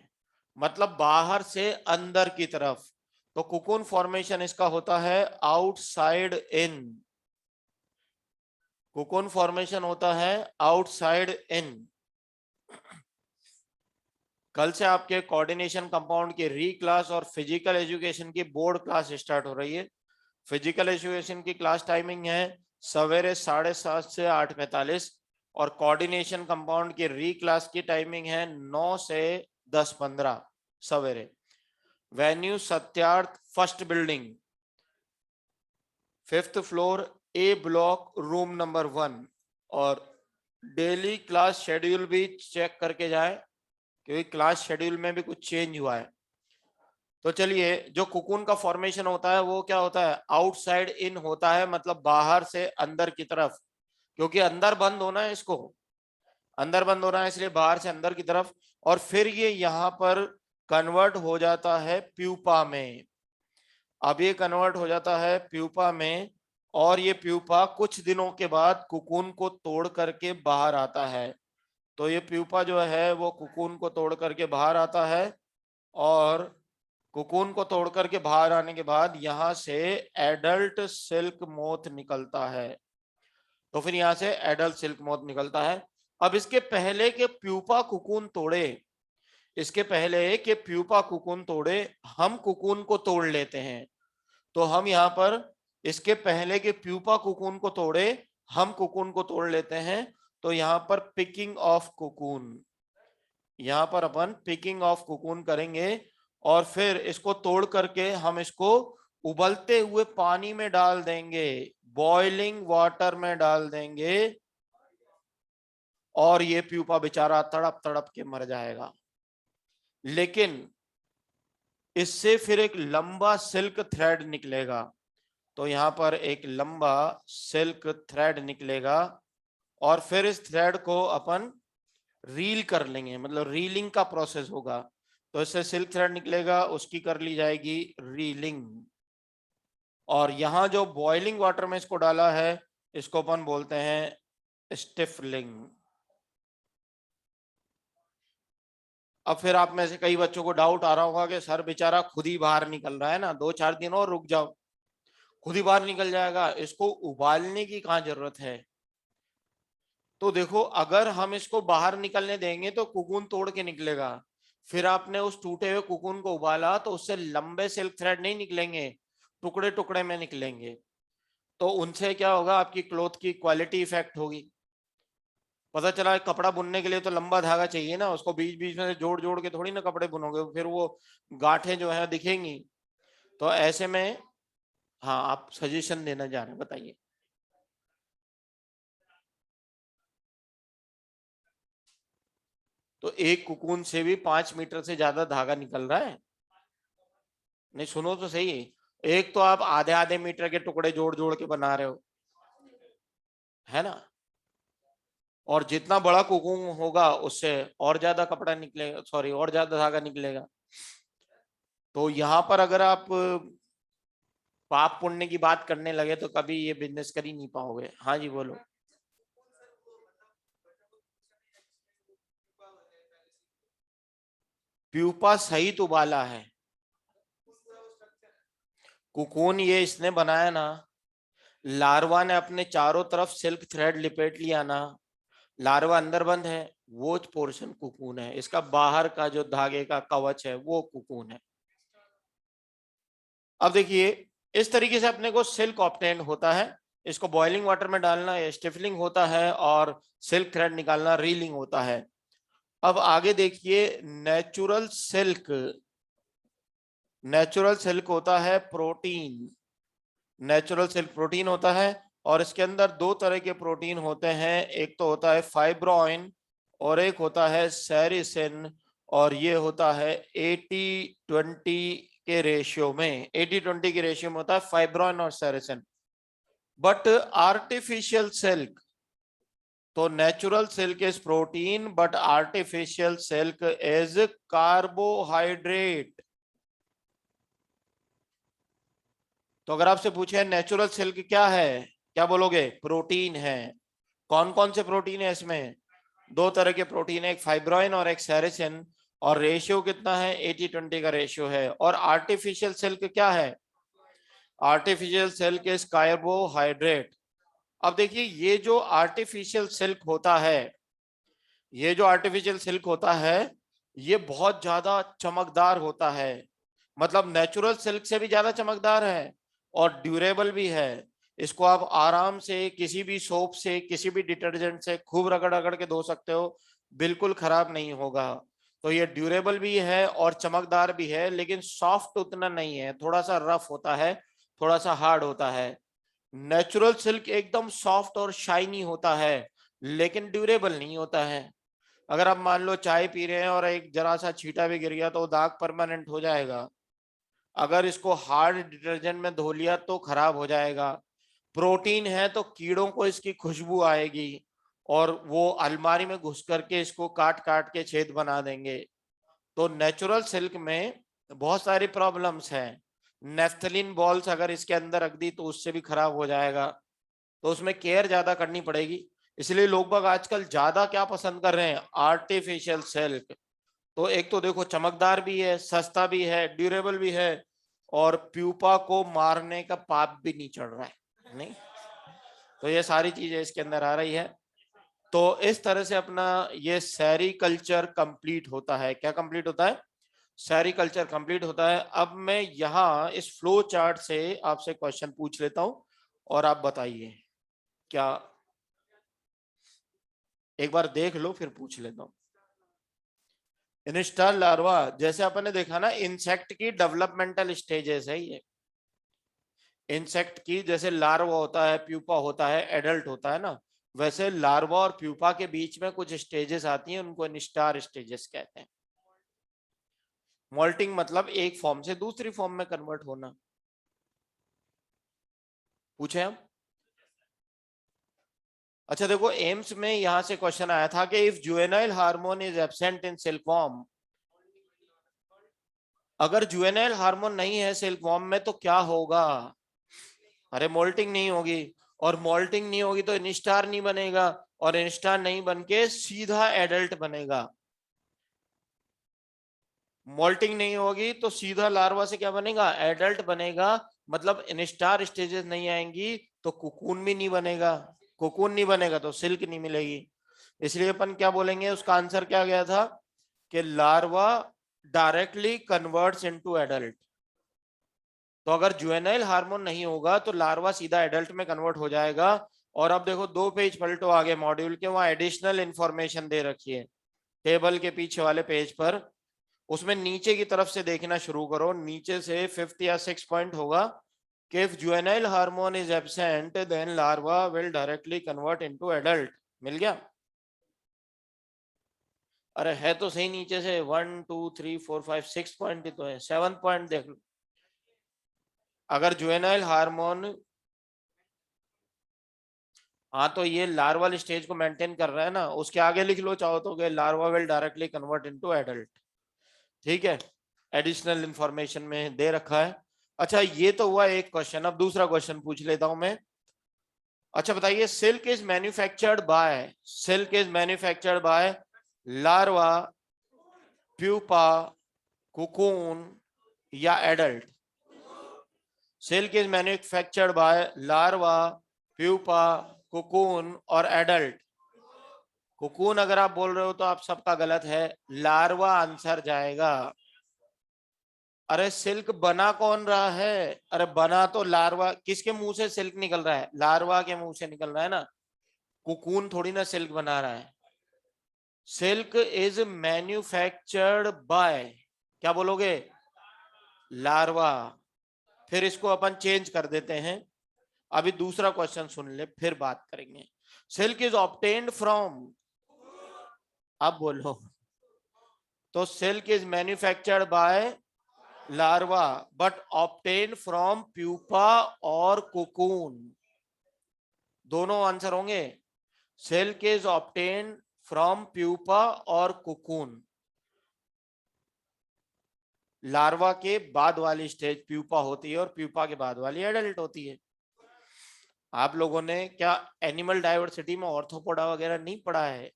मतलब बाहर से अंदर की तरफ। तो कुकून फॉर्मेशन इसका होता है आउटसाइड इन, कुकून फॉर्मेशन होता है आउटसाइड इन। कल से आपके कोऑर्डिनेशन कंपाउंड की री क्लास और फिजिकल एजुकेशन की बोर्ड क्लास स्टार्ट हो रही है। फिजिकल एजुकेशन की क्लास टाइमिंग है सवेरे 7:30 से 8:45, और कोऑर्डिनेशन कंपाउंड की री क्लास की टाइमिंग है 9 से 10:15 सवेरे। Venue Satyarth first building, 5th floor, A block, room number 1। और डेली क्लास शेड्यूल भी चेक करके जाए, क्योंकि क्लास शेड्यूल में भी कुछ चेंज हुआ है। तो चलिए, जो कुकून का फॉर्मेशन होता है वो क्या होता है, आउटसाइड इन होता है, मतलब बाहर से अंदर की तरफ। क्योंकि अंदर बंद होना है इसको, अंदर बंद होना है, इसलिए बाहर से अंदर की तरफ। और फिर ये यहाँ पर कन्वर्ट हो जाता है प्यूपा में। अब ये कन्वर्ट हो जाता है प्यूपा में, और ये प्यूपा कुछ दिनों के बाद कुकून को तोड़ करके बाहर आता है। तो ये प्यूपा जो है वो कुकून को तोड़ करके बाहर आता है, और कुकून को तोड़ करके बाहर आने के बाद यहाँ से एडल्ट सिल्क मोथ निकलता है। तो फिर यहाँ से एडल्ट सिल्क मोथ निकलता है। अब इसके पहले के प्यूपा कुकून तोड़े, इसके पहले के प्यूपा कुकून तोड़े, हम कुकून को तोड़ लेते हैं। तो हम यहाँ पर इसके पहले के प्यूपा कुकून को तोड़े, हम कुकून को तोड़ लेते हैं। तो यहाँ पर पिकिंग ऑफ कुकून, यहाँ पर अपन पिकिंग ऑफ कुकून करेंगे, और फिर इसको तोड़ करके हम इसको उबलते हुए पानी में डाल देंगे, बॉइलिंग वाटर में डाल देंगे, और ये प्यूपा बेचारा तड़प तड़प के मर जाएगा। लेकिन इससे फिर एक लंबा सिल्क थ्रेड निकलेगा। तो यहाँ पर एक लंबा सिल्क थ्रेड निकलेगा, और फिर इस थ्रेड को अपन रील कर लेंगे, मतलब रीलिंग का प्रोसेस होगा। तो इससे सिल्क थ्रेड निकलेगा, उसकी कर ली जाएगी रीलिंग। और यहाँ जो बॉइलिंग वाटर में इसको डाला है, इसको अपन बोलते हैं स्टिफलिंग। अब फिर आप में से कई बच्चों को डाउट आ रहा होगा कि सर बेचारा खुद ही बाहर निकल रहा है ना, 2-4 दिन और रुक जाओ, खुद ही बाहर निकल जाएगा, इसको उबालने की कहाँ जरूरत है। तो देखो, अगर हम इसको बाहर निकलने देंगे तो कुकून तोड़ के निकलेगा। फिर आपने उस टूटे हुए कुकून को उबाला तो उससे लंबे सिल्क थ्रेड नहीं निकलेंगे, टुकड़े टुकड़े में निकलेंगे। तो उनसे क्या होगा, आपकी क्लॉथ की क्वालिटी इफेक्ट होगी। पता चला कपड़ा बुनने के लिए तो लंबा धागा चाहिए ना, उसको बीच बीच में से जोड़ जोड़ के थोड़ी ना कपड़े बुनोगे, फिर वो गांठें जो है दिखेंगी। तो ऐसे में, हाँ आप सजेशन देना जा रहे हैं, बताइए। तो एक कुकून से भी 5 मीटर से ज्यादा धागा निकल रहा है। नहीं, सुनो तो सही। एक तो आप आधे आधे मीटर के टुकड़े जोड़ जोड़ के बना रहे हो, है ना। और जितना बड़ा कुकून होगा उससे और ज्यादा कपड़ा निकलेगा, सॉरी और ज्यादा धागा निकलेगा। तो यहाँ पर अगर आप पाप पुण्य की बात करने लगे तो कभी ये बिजनेस कर ही नहीं पाओगे। हाँ जी बोलो। प्यूपा सहित उबाला है, कुकून ये इसने बनाया ना, लार्वा ने अपने चारों तरफ सिल्क थ्रेड लिपेट लिया ना, लार्वा अंदर बंद है, वो पोर्शन कुकून है, इसका बाहर का जो धागे का कवच है वो कुकून है। अब देखिए इस तरीके से अपने को सिल्क ऑब्टेन होता है, इसको बॉइलिंग वाटर में डालना स्टिफलिंग होता है और सिल्क थ्रेड निकालना रीलिंग होता है। अब आगे देखिए नेचुरल सिल्क होता है प्रोटीन, नेचुरल सिल्क प्रोटीन होता है और इसके अंदर दो तरह के प्रोटीन होते हैं, एक तो होता है फाइब्रोइन और एक होता है सेरिसिन, और ये होता है 80-20 के रेशियो में, 80-20 के रेशियो में होता है फाइब्रोइन और सेरिसिन। बट आर्टिफिशियल सिल्क, तो natural silk is protein but artificial silk is carbohydrate. तो अगर आपसे पूछे नेचुरल सिल्क क्या है, क्या बोलोगे? प्रोटीन है। कौन कौन से प्रोटीन है इसमें? दो तरह के प्रोटीन है, एक फाइब्रोइन और एक सेरिसिन, और रेशियो कितना है? 80-20 का रेशियो है। और आर्टिफिशियल सिल्क क्या है? Artificial silk is carbohydrate. अब देखिए ये जो आर्टिफिशियल सिल्क होता है, ये जो आर्टिफिशियल सिल्क होता है ये बहुत ज्यादा चमकदार होता है, मतलब नेचुरल सिल्क से भी ज्यादा चमकदार है और ड्यूरेबल भी है। इसको आप आराम से किसी भी सोप से, किसी भी डिटर्जेंट से खूब रगड़ रगड़ के धो सकते हो, बिल्कुल खराब नहीं होगा। तो ये ड्यूरेबल भी है और चमकदार भी है, लेकिन सॉफ्ट उतना नहीं है, थोड़ा सा रफ होता है, थोड़ा सा हार्ड होता है। नेचुरल सिल्क एकदम सॉफ्ट और शाइनी होता है लेकिन ड्यूरेबल नहीं होता है। अगर आप मान लो चाय पी रहे हैं और एक जरा सा छींटा भी गिर गया तो दाग परमानेंट हो जाएगा, अगर इसको हार्ड डिटर्जेंट में धो लिया तो खराब हो जाएगा। प्रोटीन है तो कीड़ों को इसकी खुशबू आएगी और वो अलमारी में घुस करके इसको काट काट के छेद बना देंगे। तो नेचुरल सिल्क में बहुत सारी प्रॉब्लम्स हैं। नेफ्थलीन बॉल्स अगर इसके अंदर रख दी तो उससे भी खराब हो जाएगा, तो उसमें केयर ज्यादा करनी पड़ेगी। इसलिए लोग बाग आजकल ज्यादा क्या पसंद कर रहे हैं? Artificial silk. तो एक तो देखो चमकदार भी है, सस्ता भी है, ड्यूरेबल भी है, और प्यूपा को मारने का पाप भी नहीं चढ़ रहा है, नहीं। तो ये सारी चीजें इसके अंदर आ रही है। तो इस तरह से अपना ये सेरीकल्चर कंप्लीट होता है। क्या कंप्लीट होता है? सेरीकल्चर कंप्लीट होता है। अब मैं यहाँ इस फ्लो चार्ट से आपसे क्वेश्चन पूछ लेता हूं और आप बताइए क्या, एक बार देख लो फिर पूछ लेता हूं। इंस्टार लार्वा, जैसे अपन ने देखा ना इंसेक्ट की डेवलपमेंटल स्टेजेस है ये। इंसेक्ट की जैसे लार्वा होता है, प्यूपा होता है, एडल्ट होता है ना, वैसे लार्वा और प्यूपा के बीच में कुछ स्टेजेस आती हैं, उनको इंस्टार स्टेजेस कहते हैं। मोल्टिंग मतलब एक फॉर्म से दूसरी फॉर्म में कन्वर्ट होना। पूछे हम। अच्छा देखो एम्स में यहां से क्वेश्चन आया था कि if juvenile hormone is absent in silkworm, अगर जुवेनाइल हार्मोन नहीं है सिल्कवॉर्म में तो क्या होगा? अरे मोल्टिंग नहीं होगी, और मोल्टिंग नहीं होगी तो इंस्टार नहीं बनेगा, और इंस्टार नहीं बन के सीधा एडल्ट बनेगा। मोल्टिंग नहीं होगी तो सीधा लार्वा से क्या बनेगा? एडल्ट बनेगा। मतलब इंस्टार स्टेजेस नहीं आएंगी तो कुकून भी नहीं बनेगा, कुकून नहीं बनेगा तो सिल्क नहीं मिलेगी। इसलिए अपन क्या बोलेंगे, उसका आंसर क्या गया था कि larva directly converts into adult. तो अगर जुवेनाइल हार्मोन नहीं होगा तो लार्वा सीधा एडल्ट में कन्वर्ट हो जाएगा। और अब देखो 2 पेज पलटो आगे मॉड्यूल के, वहां एडिशनल इंफॉर्मेशन दे रखी है टेबल के पीछे वाले पेज पर। उसमें नीचे की तरफ से देखना शुरू करो, नीचे से 5th या 6th पॉइंट होगा कि if juvenile hormone is absent then larva will directly convert into adult. मिल गया? अरे है तो सही, नीचे से 1 2 3 4 5 6 पॉइंट ही तो है, 7th पॉइंट देख लो। अगर जुवेनाइल हार्मोन, हाँ तो ये लार्वल स्टेज को मेंटेन कर रहा है ना, उसके आगे लिख लो चाहो तो larva will directly convert into adult. ठीक है, एडिशनल इंफॉर्मेशन में दे रखा है। अच्छा ये तो हुआ एक क्वेश्चन, अब दूसरा क्वेश्चन पूछ लेता हूं मैं। अच्छा बताइए, silk is manufactured by larva, pupa, cocoon या adult? Silk is manufactured by larva, pupa, cocoon और एडल्ट। कोकून अगर आप बोल रहे हो तो आप सबका गलत है, लार्वा आंसर जाएगा। अरे सिल्क बना कौन रहा है? अरे बना तो लार्वा, किसके मुंह से सिल्क निकल रहा है? लार्वा के मुंह से निकल रहा है ना, कोकून थोड़ी ना सिल्क बना रहा है। सिल्क इज मैन्युफैक्चर्ड बाय, क्या बोलोगे? लार्वा। फिर इसको अपन चेंज कर देते हैं, अभी दूसरा क्वेश्चन सुन ले फिर बात करेंगे। सिल्क इज ऑब्टेन्ड फ्रॉम, अब बोलो। तो silk is manufactured by larva but obtain from pupa और कोकून, दोनों आंसर होंगे। Silk is obtain from pupa और कोकून, लार्वा के बाद वाली स्टेज प्यूपा होती है और प्यूपा के बाद वाली एडल्ट होती है। आप लोगों ने क्या एनिमल डाइवर्सिटी में ऑर्थोपोडा वगैरह नहीं पढ़ा है?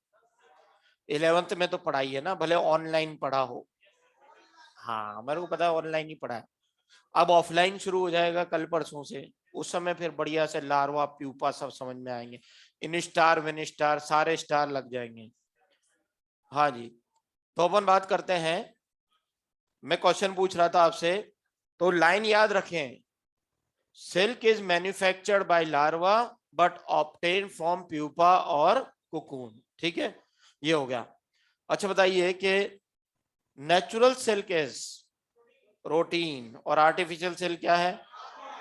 11th में तो पढ़ाई है ना, भले ऑनलाइन पढ़ा हो। हाँ मेरे को पता है ऑनलाइन ही पढ़ा है। अब ऑफलाइन शुरू हो जाएगा कल परसों से, उस समय फिर बढ़िया से लार्वा प्यूपा सब समझ में आएंगे, इन स्टार विन स्टार सारे स्टार लग जाएंगे। हाँ जी, तो अपन बात करते हैं। मैं क्वेश्चन पूछ रहा था आपसे, तो लाइन याद रखें, silk is manufactured by larva but obtain from pupa और कोकून, ठीक है, ये हो गया। अच्छा बताइए कि नेचुरल सिल्क इज प्रोटीन और आर्टिफिशियल सिल्क क्या है?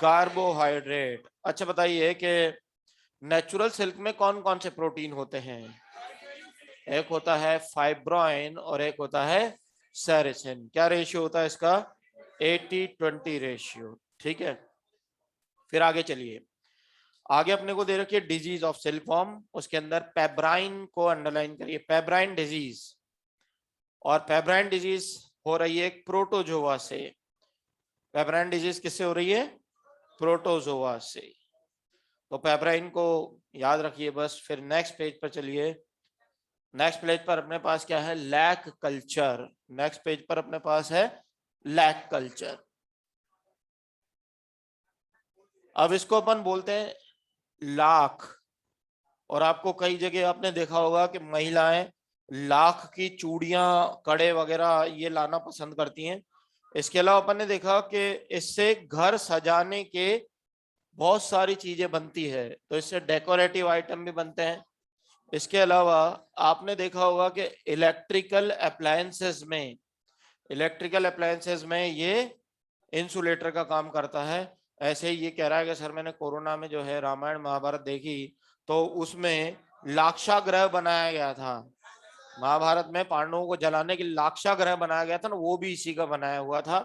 कार्बोहाइड्रेट। अच्छा बताइए कि नेचुरल सिल्क में कौन कौन से प्रोटीन होते हैं? एक होता है फाइब्रोइन और एक होता है सेरिसिन। क्या रेशियो होता है इसका? 80-20 रेशियो, ठीक है। फिर आगे चलिए, आगे अपने को दे रखी है डिजीज ऑफ सिल्कवॉर्म, उसके अंदर पेब्राइन को अंडरलाइन करिए, पेब्राइन डिजीज। और पेब्राइन डिजीज हो रही है प्रोटोजोआ से। पेब्राइन डिजीज किससे हो रही है? प्रोटोजोआ से। तो पेब्राइन को याद रखिए बस। फिर नेक्स्ट पेज पर चलिए, नेक्स्ट पेज पर अपने पास क्या है? Lack culture. नेक्स्ट पेज पर अपने पास है लैक कल्चर। अब इसको अपन बोलते हैं लाख, और आपको कई जगह आपने देखा होगा कि महिलाएं लाख की चूड़ियां, कड़े वगैरह ये लाना पसंद करती हैं। इसके अलावा अपन ने देखा कि इससे घर सजाने के बहुत सारी चीजें बनती है, तो इससे डेकोरेटिव आइटम भी बनते हैं। इसके अलावा आपने देखा होगा कि इलेक्ट्रिकल अप्लायंसेस में ये इंसुलेटर का काम करता है। ऐसे ही ये कह रहा है कि सर मैंने कोरोना में जो है रामायण महाभारत देखी, तो उसमें लाक्षागृह बनाया गया था। महाभारत में पांडवों को जलाने के लिए लाक्षागृह बनाया गया था ना, वो भी इसी का बनाया हुआ था।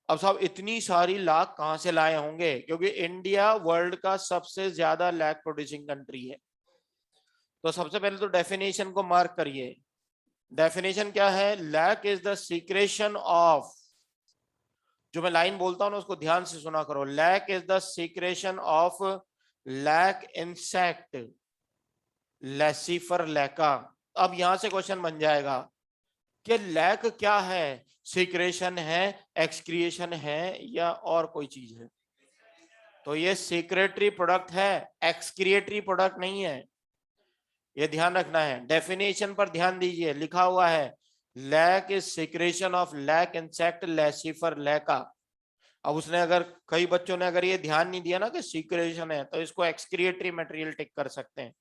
अब साहब इतनी सारी लाख कहां से लाए होंगे, क्योंकि इंडिया वर्ल्ड का सबसे ज्यादा लैक प्रोड्यूसिंग कंट्री है। तो सबसे पहले तो डेफिनेशन को मार्क करिए। डेफिनेशन क्या है? Lac is the secretion of, जो मैं लाइन बोलता हूं ना उसको ध्यान से सुना करो। Lac is the secretion of lac insect Laccifer lacca. अब यहां से क्वेश्चन बन जाएगा कि लैक क्या है? सीक्रेशन है, एक्सक्रिएशन है, या और कोई चीज है? तो ये सीक्रेटरी प्रोडक्ट है, एक्सक्रिएटरी प्रोडक्ट नहीं है, ये ध्यान रखना है। डेफिनेशन पर ध्यान दीजिए, लिखा हुआ है lac is secretion of lac insect Laccifer lacca. अब उसने अगर, कई बच्चों ने अगर ये ध्यान नहीं दिया ना कि सीक्रेशन है, तो इसको एक्सक्रिएटरी मटेरियल टिक कर सकते हैं।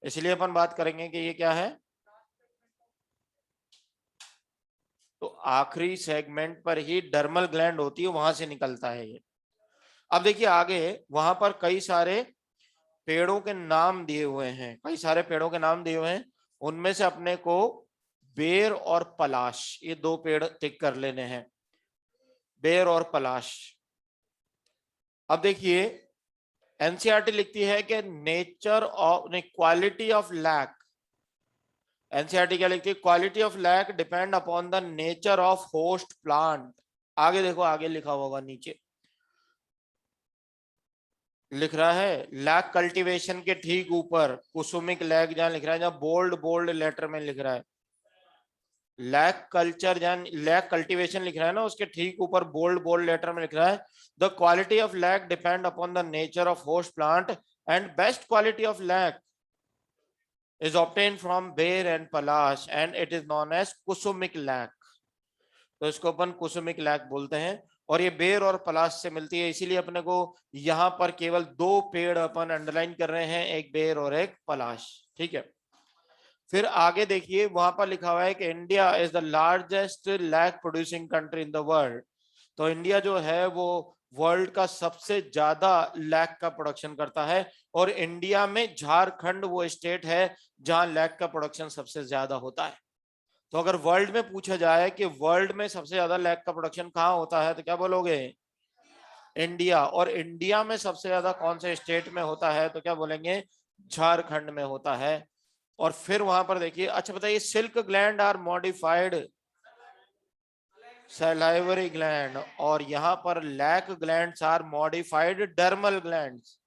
इसलिए अपन बात करेंगे कि ये क्या है। तो आखिरी सेगमेंट पर ही डर्मल ग्लैंड होती है, वहां से निकलता है ये। अब देखिए आगे, वहां पर कई सारे पेड़ों के नाम दिए हुए हैं, कई सारे पेड़ों के नाम दिए हुए हैं। उनमें से अपने को बेर और पलाश, ये दो पेड़ टिक कर लेने हैं, बेर और पलाश। अब देखिए एनसीईआरटी लिखती है कि nature of, quality of lac, NCERT क्या लिखती है? Quality of lac depend upon the nature of host plant. आगे देखो, आगे लिखा होगा नीचे लिख रहा है लैक कल्टीवेशन के ठीक ऊपर कुसुमिक लैक, जहां लिख रहा है, जहां बोल्ड बोल्ड लेटर में लिख रहा है लैक कल्चर या लैक कल्टीवेशन लिख रहा है ना, उसके ठीक ऊपर बोल्ड बोल्ड लेटर में लिख रहा है the quality of lac depend upon the nature of host plant and best quality of lac is obtained from ber and palash and it is known as kusumik lac. तो इसको अपन कुसुमिक लैक बोलते हैं और ये बेर और पलाश से मिलती है, इसीलिए अपने को यहाँ पर केवल दो पेड़ अपन अंडरलाइन कर रहे हैं, एक बेर और एक पलाश। ठीक है, फिर आगे देखिए वहां पर लिखा हुआ है कि India is the largest lac producing country in the world. तो इंडिया जो है वो वर्ल्ड का सबसे ज्यादा लैक का प्रोडक्शन करता है और इंडिया में झारखंड वो स्टेट है जहां लैक का प्रोडक्शन सबसे ज्यादा होता है। तो अगर वर्ल्ड में पूछा जाए कि वर्ल्ड में सबसे ज्यादा लैक का प्रोडक्शन कहाँ होता है तो क्या बोलोगे? इंडिया। और इंडिया में सबसे ज्यादा कौन से स्टेट में होता है तो क्या बोलेंगे? झारखंड में होता है। और फिर वहां पर देखिए, अच्छा बताइए, silk gland are modified salivary gland और यहाँ पर lac glands are modified dermal glands.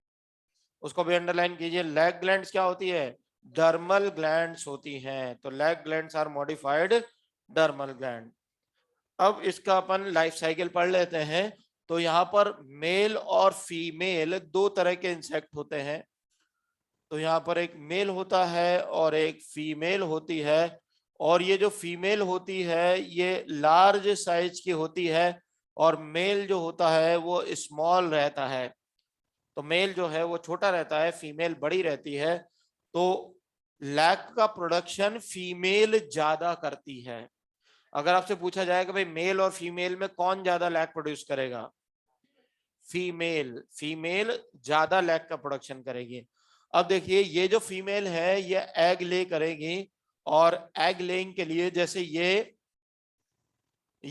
उसको भी अंडरलाइन कीजिए, लैक ग्लैंड्स क्या होती है? डर्मल ग्लैंड्स होती हैं। तो lac glands are modified dermal gland. अब इसका अपन लाइफ साइकिल पढ़ लेते हैं। तो यहाँ पर मेल और फीमेल दो तरह के इंसेक्ट होते हैं। तो यहाँ पर एक मेल होता है और एक फीमेल होती है। और ये जो फीमेल होती है ये लार्ज साइज की होती है और मेल जो होता है वो स्मॉल रहता है। तो मेल जो है वो छोटा रहता है, फीमेल बड़ी रहती है। तो लैक का प्रोडक्शन फीमेल ज्यादा करती है। अगर आपसे पूछा जाए कि भाई मेल और फीमेल में कौन ज्यादा लैक प्रोड्यूस करेगा? फीमेल। फीमेल ज्यादा लैक का प्रोडक्शन करेगी। अब देखिए ये जो फीमेल है ये एग ले करेगी और एग लेइंग के लिए जैसे ये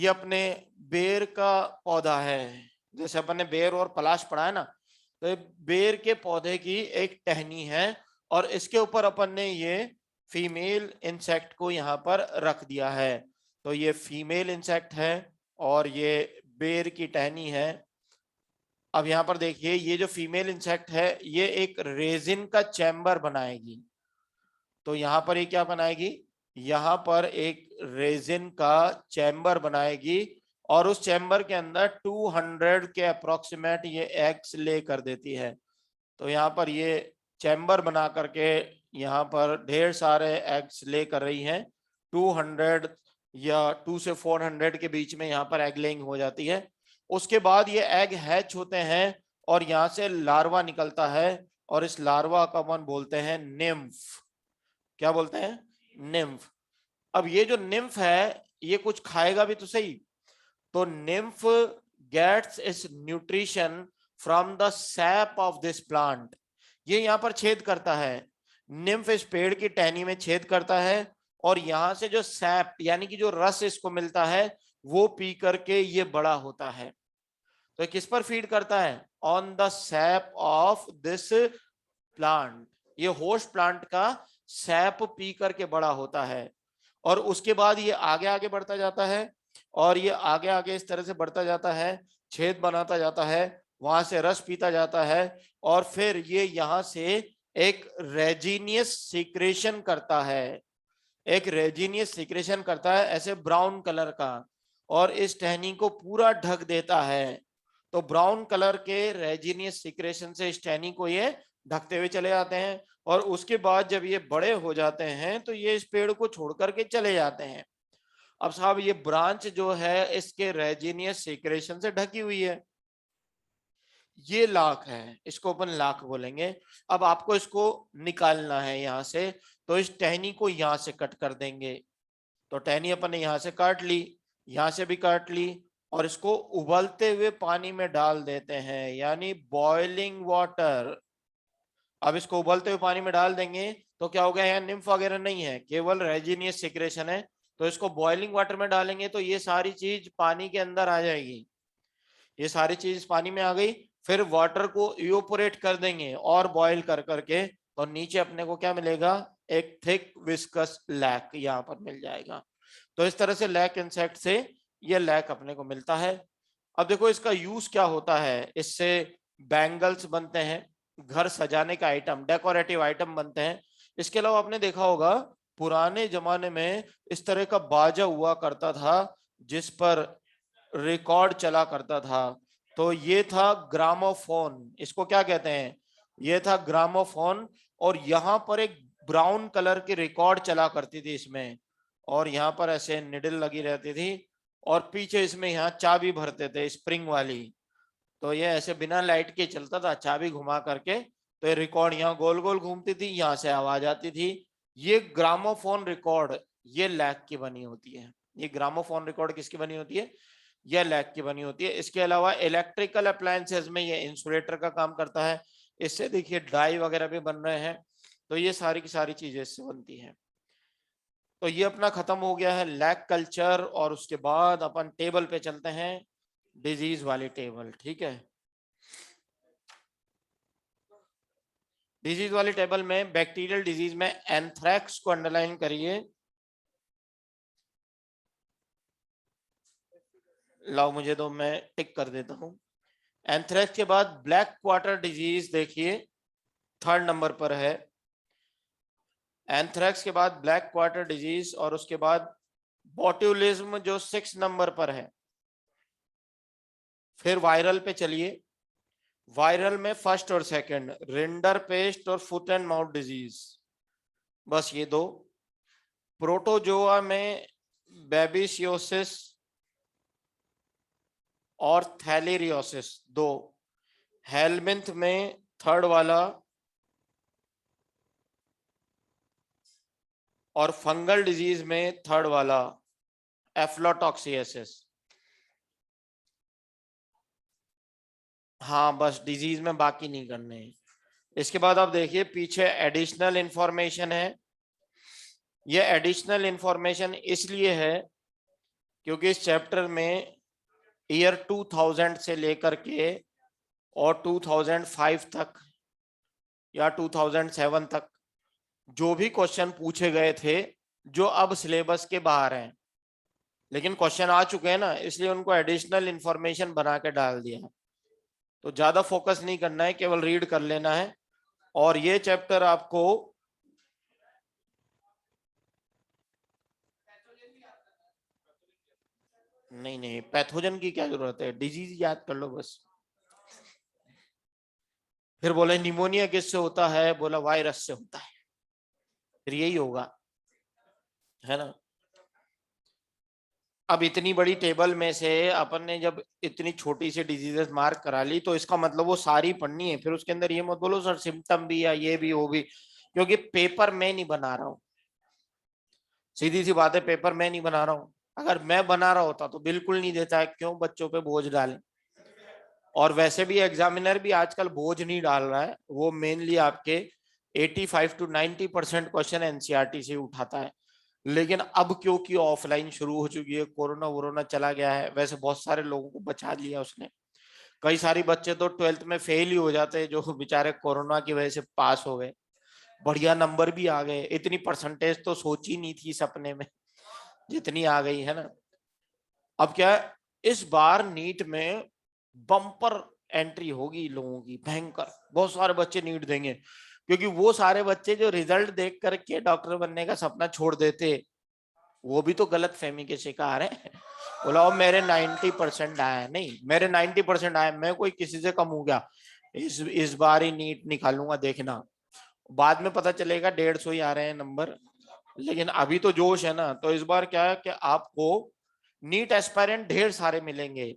अपने बेर का पौधा है, जैसे अपन ने बेर और पलाश पढ़ा है ना, तो बेर के पौधे की एक टहनी है और इसके ऊपर अपन ने ये फीमेल इंसेक्ट को यहाँ पर रख दिया है। तो ये फीमेल इंसेक्ट है और ये बेर की टहनी है। अब यहाँ पर देखिए ये जो फीमेल इंसेक्ट है ये एक रेजिन का चैम्बर बनाएगी। तो यहाँ पर ये क्या बनाएगी? यहाँ पर एक रेजिन का चैम्बर बनाएगी और उस चैम्बर के अंदर 200 के अप्रोक्सीमेट ये एग्स ले कर देती है। तो यहाँ पर ये चैम्बर बना करके यहाँ पर ढेर सारे एग्स ले कर रही हैं। 200 या 2 से 400 के बीच में यहाँ पर एग लेइंग हो जाती है। उसके बाद ये एग हैच होते हैं और यहाँ से लार्वा निकलता है और इस लार्वा का अपन बोलते हैं निम्फ। क्या बोलते हैं? निम्फ। अब ये जो निम्फ है ये कुछ खाएगा भी तो सही। तो nymph gets its nutrition from the sap of this plant. ये यहाँ पर छेद करता है, निम्फ इस पेड़ की टहनी में छेद करता है और यहाँ से जो सैप यानी कि जो रस इसको मिलता है वो पी करके ये बड़ा होता है। तो किस पर फीड करता है? On the sap of this plant. ये होस्ट प्लांट का सैप पी करके बड़ा होता है और उसके बाद ये आगे आगे बढ़ता जाता है और ये आगे आगे इस तरह से बढ़ता जाता है, छेद बनाता जाता है, वहां से रस पीता जाता है और फिर ये यहाँ से एक रेजिनियस सीक्रेशन करता है। एक रेजिनियस सीक्रेशन करता है ऐसे ब्राउन कलर का और इस टहनी को पूरा ढक देता है। तो ब्राउन कलर के रेजिनियस सीक्रेशन से इस टहनी को ये ढकते हुए चले जाते हैं और उसके बाद जब ये बड़े हो जाते हैं तो ये इस पेड़ को छोड़ करके चले जाते हैं। अब साहब ये ब्रांच जो है इसके रेजिनियस सीक्रेशन से ढकी हुई है, ये लाख है, इसको अपन लाख बोलेंगे। अब आपको इसको निकालना है यहाँ से, तो इस टहनी को यहाँ से कट कर देंगे। तो टहनी अपन ने यहाँ से काट ली, यहाँ से भी काट ली और इसको उबलते हुए पानी में डाल देते हैं यानी बॉइलिंग वाटर। अब इसको उबलते हुए पानी में डाल देंगे तो क्या हो गया, यहाँ निम्फ वगैरह नहीं है, केवल रेजिनियस सिक्रेशन है। तो इसको बॉइलिंग वाटर में डालेंगे तो ये सारी चीज पानी के अंदर आ जाएगी, ये सारी चीज पानी में आ गई। फिर वाटर को इवोपोरेट कर देंगे और बॉईल कर करके तो नीचे अपने को क्या मिलेगा? एक थिक विस्कस लैक यहाँ पर मिल जाएगा। तो इस तरह से लैक इंसेक्ट से ये लैक अपने को मिलता है। अब देखो इसका यूज क्या होता है, इससे बैंगल्स बनते हैं, घर सजाने का आइटम, डेकोरेटिव आइटम बनते हैं। इसके अलावा आपने देखा होगा पुराने जमाने में इस तरह का बाजा हुआ करता था जिस पर रिकॉर्ड चला करता था। तो ये था ग्रामोफोन, इसको क्या कहते हैं, ये था ग्रामोफोन। और यहाँ पर एक ब्राउन कलर की रिकॉर्ड चला करती थी इसमें, और यहाँ पर ऐसे निडल लगी रहती थी, और पीछे इसमें यहाँ चाबी भरते थे स्प्रिंग वाली। तो ये ऐसे बिना लाइट के चलता था, चाबी घुमा करके। तो ये रिकॉर्ड यहाँ गोल गोल घूमती थी, यहाँ से आवाज आती थी। ये ग्रामोफोन रिकॉर्ड ये लैक की बनी होती है। ये ग्रामोफोन रिकॉर्ड किसकी बनी होती है, यह लैक की बनी होती है। इसके अलावा इलेक्ट्रिकल अप्लायंसेस में ये इंसुलेटर का काम करता है। इससे देखिए डाई वगैरह भी बन रहे हैं। तो ये सारी की सारी चीजें इससे बनती हैं। तो ये अपना खत्म हो गया है लैक कल्चर, और उसके बाद अपन टेबल पे चलते हैं, डिजीज वाली टेबल। ठीक है, डिजीज वाली टेबल में बैक्टीरियल डिजीज में एंथ्रैक्स को अंडरलाइन करिए। लाओ मुझे दो, मैं टिक कर देता हूं। एंथ्रैक्स के बाद ब्लैक क्वार्टर डिजीज देखिए 3rd नंबर पर है। एंथ्रैक्स के बाद ब्लैक क्वार्टर डिजीज, और उसके बाद बोट्यूलिज्म जो 6 नंबर पर है। फिर वायरल पे चलिए, वायरल में फर्स्ट और सेकंड रिंडर पेस्ट और फुट एंड माउथ डिजीज, बस ये दो। प्रोटोजोआ में बेबिसियोसिस और थैलेरियोसिस दो। हेलमिंथ में 3rd वाला, और फंगल डिजीज में 3rd वाला एफ्लोटॉक्सियसिस। हाँ बस डिजीज में बाकी नहीं करने। इसके बाद आप देखिए पीछे एडिशनल इंफॉर्मेशन है। ये एडिशनल इंफॉर्मेशन इसलिए है क्योंकि इस चैप्टर में ईयर 2000 से लेकर के और 2005 तक या 2007 तक जो भी क्वेश्चन पूछे गए थे जो अब सिलेबस के बाहर हैं, लेकिन क्वेश्चन आ चुके हैं ना, इसलिए उनको एडिशनल इंफॉर्मेशन बना के डाल दिया है। तो ज्यादा फोकस नहीं करना है, केवल रीड कर लेना है। और ये चैप्टर आपको नहीं नहीं पैथोजन की क्या जरूरत है, डिजीज याद कर लो बस। फिर बोले निमोनिया किससे होता है, बोला वायरस से होता है, फिर यही होगा, है ना। अब इतनी बड़ी टेबल में से अपन ने जब इतनी छोटी सी डिजीजेस मार्क करा ली, तो इसका मतलब वो सारी पढ़नी है। फिर उसके अंदर ये मत बोलो सर सिम्टम भी या ये भी वो भी, क्योंकि पेपर मैं नहीं बना रहा हूँ। सीधी सी बात है, पेपर मैं नहीं बना रहा हूँ। अगर मैं बना रहा होता तो बिल्कुल नहीं देता है, क्यों बच्चों पे बोझ डालें। और वैसे भी एग्जामिनर भी आजकल बोझ नहीं डाल रहा है, वो मेनली आपके 85 to 90% क्वेश्चन एनसीईआरटी से उठाता है। लेकिन अब क्योंकि ऑफलाइन शुरू हो चुकी है, कोरोना वोरोना चला गया है, वैसे बहुत सारे लोगों को बचा लिया उसने। कई सारे बच्चे तो 12th में फेल ही हो जाते हैं, जो बेचारे कोरोना की वजह से पास हो गए, बढ़िया नंबर भी आ गए। इतनी परसेंटेज तो सोची नहीं थी सपने में, जितनी आ गई है ना। अब क्या है, इस बार नीट में बम्पर एंट्री होगी लोगों की, भयंकर। बहुत सारे बच्चे नीट देंगे, क्योंकि वो सारे बच्चे जो रिजल्ट देख करके डॉक्टर बनने का सपना छोड़ देते, वो भी तो गलत फहमी के शिकार है। बोला मेरे 90% आए, नहीं मेरे 90% आए, मैं कोई किसी से कम हूं क्या, इस बार ही नीट निकालूंगा देखना। बाद में पता चलेगा 150 ही आ रहे हैं नंबर, लेकिन अभी तो जोश है ना। तो इस बार क्या है कि आपको नीट एस्पायरेंट ढेर सारे मिलेंगे।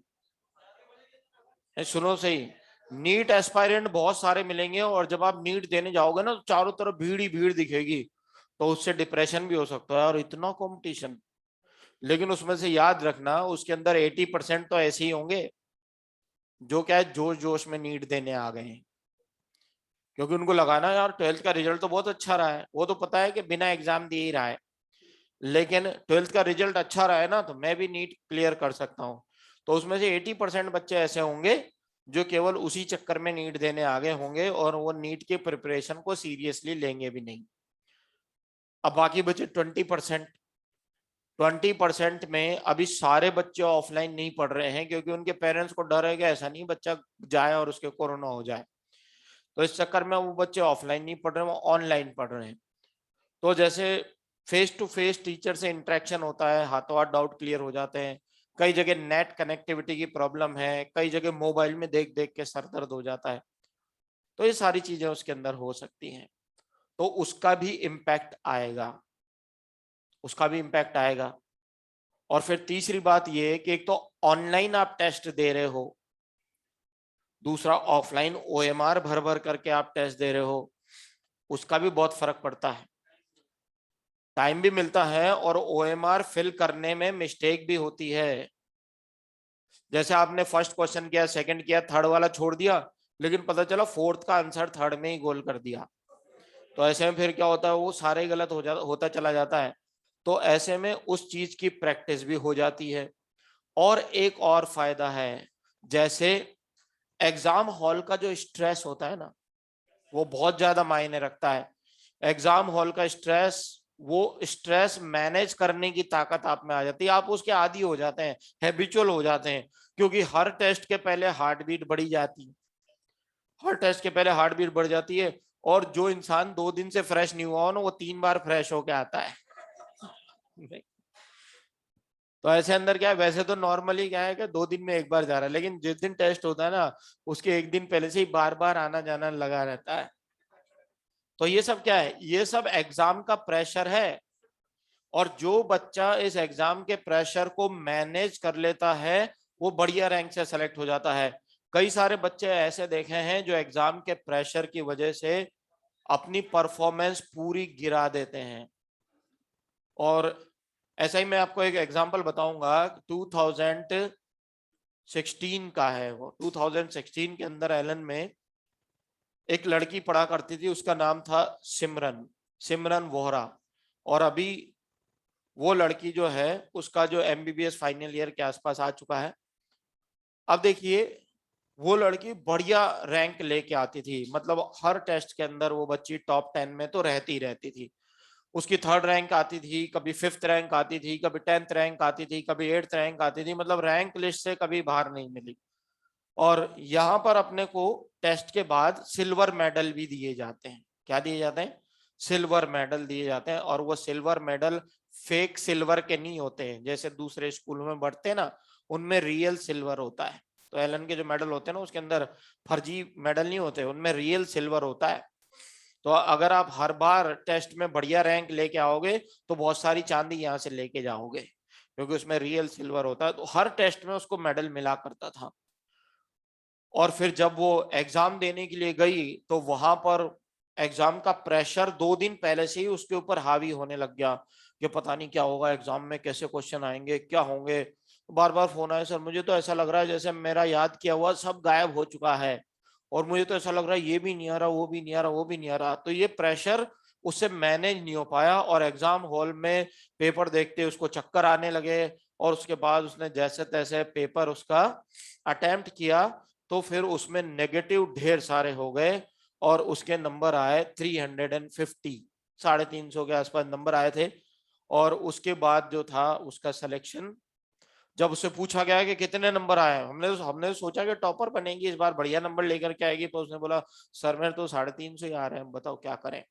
सुनो सही, नीट एस्पायरेंट बहुत सारे मिलेंगे, और जब आप नीट देने जाओगे ना तो चारों तरफ भीड़ ही भीड़ दिखेगी। तो उससे डिप्रेशन भी हो सकता है, और इतना कंपटीशन। लेकिन उसमें से याद रखना, उसके अंदर 80% तो ऐसे ही होंगे जो क्या है जोश जोश में नीट देने आ गए हैं, क्योंकि उनको लगाना यार 12th का रिजल्ट तो बहुत अच्छा रहा है, वो तो पता है कि बिना एग्जाम दिए ही रहा है, लेकिन 12th का रिजल्ट अच्छा रहा है ना, तो मैं भी नीट क्लियर कर सकता हूँ। तो उसमें से 80% बच्चे ऐसे होंगे जो केवल उसी चक्कर में नीट देने आ गए होंगे, और वो नीट के प्रिपरेशन को सीरियसली लेंगे भी नहीं। अब बाकी बचे 20%। 20% में अभी सारे बच्चे ऑफलाइन नहीं पढ़ रहे हैं, क्योंकि उनके पेरेंट्स को डर है कि ऐसा नहीं बच्चा जाए और उसके कोरोना हो जाए। तो इस चक्कर में वो बच्चे ऑफलाइन नहीं पढ़ रहे, वो ऑनलाइन पढ़ रहे हैं। तो जैसे फेस टू फेस टीचर से इंटरेक्शन होता है, हाथों हाथ डाउट क्लियर हो जाते हैं। कई जगह नेट कनेक्टिविटी की प्रॉब्लम है, कई जगह मोबाइल में देख देख के सर दर्द हो जाता है। तो ये सारी चीजें उसके अंदर हो सकती हैं, तो उसका भी इम्पैक्ट आएगा, उसका भी इम्पैक्ट आएगा। और फिर तीसरी बात ये कि एक तो ऑनलाइन आप टेस्ट दे रहे हो, दूसरा ऑफलाइन ओएमआर भर भर करके आप टेस्ट दे रहे हो, उसका भी बहुत फर्क पड़ता है। टाइम भी मिलता है और ओएमआर फिल करने में मिस्टेक भी होती है। जैसे आपने फर्स्ट क्वेश्चन किया, सेकंड किया, थर्ड वाला छोड़ दिया, लेकिन पता चला फोर्थ का आंसर थर्ड में ही गोल कर दिया। तो ऐसे में फिर क्या होता है, वो सारे गलत होता चला जाता है। तो ऐसे में उस चीज की प्रैक्टिस भी हो जाती है। और एक और फायदा है, जैसे एग्जाम हॉल का जो स्ट्रेस होता है ना, वो बहुत ज्यादा मायने रखता है। एग्जाम हॉल का स्ट्रेस, वो स्ट्रेस मैनेज करने की ताकत आप में आ जाती है, आप उसके आदी हो जाते हैं, हैबिचुअल हो जाते हैं। क्योंकि हर टेस्ट के पहले हार्ट बीट बढ़ी जाती है, हर टेस्ट के पहले हार्ट बीट बढ़ जाती है। और जो इंसान 2 दिन से फ्रेश नहीं हुआ हो ना, वो 3 बार फ्रेश होके आता है। तो ऐसे अंदर क्या है, वैसे तो नॉर्मली क्या है कि 2 दिन में एक बार जा रहा है, लेकिन जिस दिन टेस्ट होता है ना, उसके एक दिन पहले से ही बार बार आना जाना लगा रहता है। तो ये सब क्या है, ये सब एग्जाम का प्रेशर है। और जो बच्चा इस एग्जाम के प्रेशर को मैनेज कर लेता है, वो बढ़िया रैंक से सेलेक्ट हो जाता है। कई सारे बच्चे ऐसे देखे हैं जो एग्जाम के प्रेशर की वजह से अपनी परफॉर्मेंस पूरी गिरा देते हैं। और ऐसा ही मैं आपको एक एग्जांपल बताऊंगा, 2016 का है वो। 2016 के अंदर एलन में एक लड़की पढ़ा करती थी, उसका नाम था सिमरन, सिमरन वोहरा। और अभी वो लड़की जो है, उसका जो एमबीबीएस फाइनल ईयर के आसपास आ चुका है। अब देखिए, वो लड़की बढ़िया रैंक लेके आती थी, मतलब हर टेस्ट के अंदर वो बच्ची टॉप 10 में तो रहती रहती थी। उसकी थर्ड रैंक आती थी, कभी फिफ्थ रैंक आती थी, कभी 10th रैंक आती थी, कभी 8th रैंक आती थी, मतलब रैंक लिस्ट से कभी बाहर नहीं मिली। और यहाँ पर अपने को टेस्ट के बाद सिल्वर मेडल भी दिए जाते हैं। क्या दिए जाते हैं? सिल्वर मेडल दिए जाते हैं। और वो सिल्वर मेडल फेक सिल्वर के नहीं होते हैं, जैसे दूसरे स्कूलों में बढ़ते हैं ना, उनमें रियल सिल्वर होता है। तो एलन के जो मेडल होते हैं ना, उसके अंदर फर्जी मेडल नहीं होते, उनमें रियल सिल्वर होता है। तो अगर आप हर बार टेस्ट में बढ़िया रैंक लेके आओगे, तो बहुत सारी चांदी यहाँ से लेके जाओगे, क्योंकि उसमें रियल सिल्वर होता है। तो हर टेस्ट में उसको मेडल मिला करता था। और फिर जब वो एग्जाम देने के लिए गई, तो वहां पर एग्जाम का प्रेशर 2 दिन पहले से ही उसके ऊपर हावी होने लग गया कि पता नहीं क्या होगा एग्जाम में, कैसे क्वेश्चन आएंगे, क्या होंगे। बार बार फोन आया, सर मुझे तो ऐसा लग रहा है जैसे मेरा याद किया हुआ सब गायब हो चुका है, और मुझे तो ऐसा लग रहा है ये भी नहीं आ रहा, वो भी नहीं आ रहा, वो भी नहीं आ रहा। तो ये प्रेशर उससे मैनेज नहीं हो पाया, और एग्जाम हॉल में पेपर देखते उसको चक्कर आने लगे। और उसके बाद उसने जैसे तैसे पेपर उसका अटेम्प्ट किया, तो फिर उसमें नेगेटिव ढेर सारे हो गए, और उसके नंबर आए 350, 350 के आसपास नंबर आए थे। और उसके बाद जो था उसका सिलेक्शन, जब उससे पूछा गया कि कितने नंबर आए, हमने सोचा कि टॉपर बनेगी इस बार, बढ़िया नंबर लेकर के आएगी, तो उसने बोला सर मेरे तो 350 ही आ रहे हैं, बताओ क्या करें।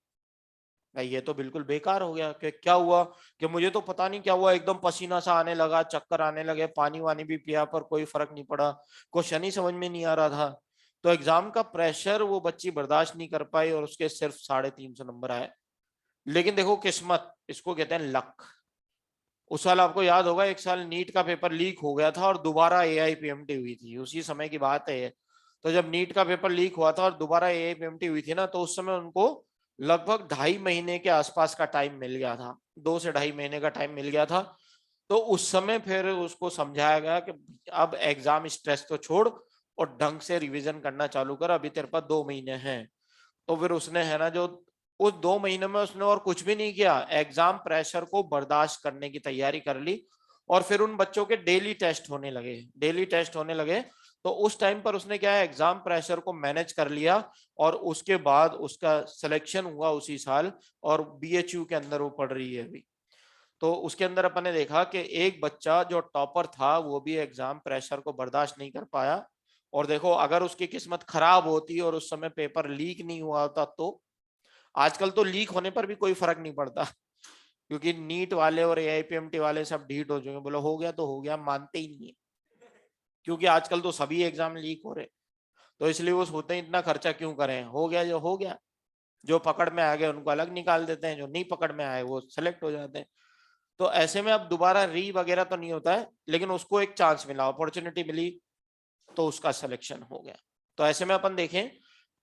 भाई ये तो बिल्कुल बेकार हो गया। कि क्या हुआ, कि मुझे तो पता नहीं क्या हुआ, एकदम पसीना सा आने लगा, चक्कर आने लगे, पानी वानी भी पिया पर कोई फर्क नहीं पड़ा, क्वेश्चन ही समझ में नहीं आ रहा था। तो एग्जाम का प्रेशर वो बच्ची बर्दाश्त नहीं कर पाई, और उसके सिर्फ 350 नंबर आए। लेकिन देखो किस्मत, इसको कहते हैं लक। उस साल आपको याद होगा, एक साल नीट का पेपर लीक हो गया था और दोबारा एआईपीएमटी हुई थी, उसी समय की बात है ये। तो जब नीट का पेपर लीक हुआ था और दोबारा एआईपीएमटी हुई थी ना, तो उस समय उनको लगभग 2.5 महीने के आसपास का टाइम मिल गया था, 2 से 2.5 महीने का टाइम मिल गया था। तो उस समय फिर उसको समझाया गया कि अब एग्जाम स्ट्रेस तो छोड़ और ढंग से रिवीजन करना चालू कर, अभी तेरे पास 2 महीने हैं। तो फिर उसने है ना, जो उस 2 महीने में उसने और कुछ भी नहीं किया, एग्जाम प्रेशर को बर्दाश्त करने की तैयारी कर ली। और फिर उन बच्चों के डेली टेस्ट होने लगे, डेली टेस्ट होने लगे। तो उस टाइम पर उसने क्या है, एग्जाम प्रेशर को मैनेज कर लिया। और उसके बाद उसका सिलेक्शन हुआ उसी साल, और बीएचयू के अंदर वो पढ़ रही है अभी। तो उसके अंदर अपन ने देखा कि एक बच्चा जो टॉपर था, वो भी एग्जाम प्रेशर को बर्दाश्त नहीं कर पाया। और देखो, अगर उसकी किस्मत खराब होती और उस समय पेपर लीक नहीं हुआ होता, तो आजकल तो लीक होने पर भी कोई फर्क नहीं पड़ता, क्योंकि नीट वाले और AIPMT वाले सब ढीठ हो चुके हैं, बोला हो गया तो हो गया, मानते ही नहीं है, क्योंकि आजकल तो सभी एग्जाम लीक हो रहे, तो इसलिए वो सोचते हैं इतना खर्चा क्यों करें, हो गया जो हो गया, जो पकड़ में आ गए उनको अलग निकाल देते हैं, जो नहीं पकड़ में आए वो सेलेक्ट हो जाते हैं। तो ऐसे में अब दोबारा री वगैरह तो नहीं होता है, लेकिन उसको एक चांस मिला, अपॉर्चुनिटी मिली, तो उसका सिलेक्शन हो गया। तो ऐसे में अपन देखें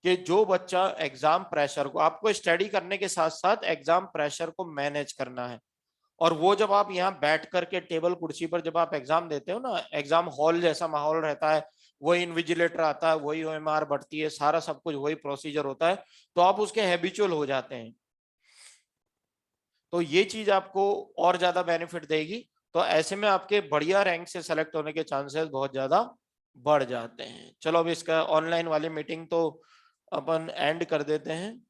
कि जो बच्चा एग्जाम प्रेशर को, आपको स्टडी करने के साथ साथ एग्जाम प्रेशर को मैनेज करना है, और वो जब आप यहाँ बैठ करके टेबल कुर्सी पर जब आप एग्जाम देते हो ना, एग्जाम हॉल जैसा माहौल रहता है, वही इन्विजिलेटर आता है, वही OMR बढ़ती है, सारा सब कुछ वही प्रोसीजर होता है, तो आप उसके हैबिचुअल हो जाते हैं, तो ये चीज आपको और ज्यादा बेनिफिट देगी। तो ऐसे में आपके बढ़िया रैंक से सेलेक्ट होने के चांसेस बहुत ज्यादा बढ़ जाते हैं। चलो अब इसका ऑनलाइन वाली मीटिंग तो अपन एंड कर देते हैं।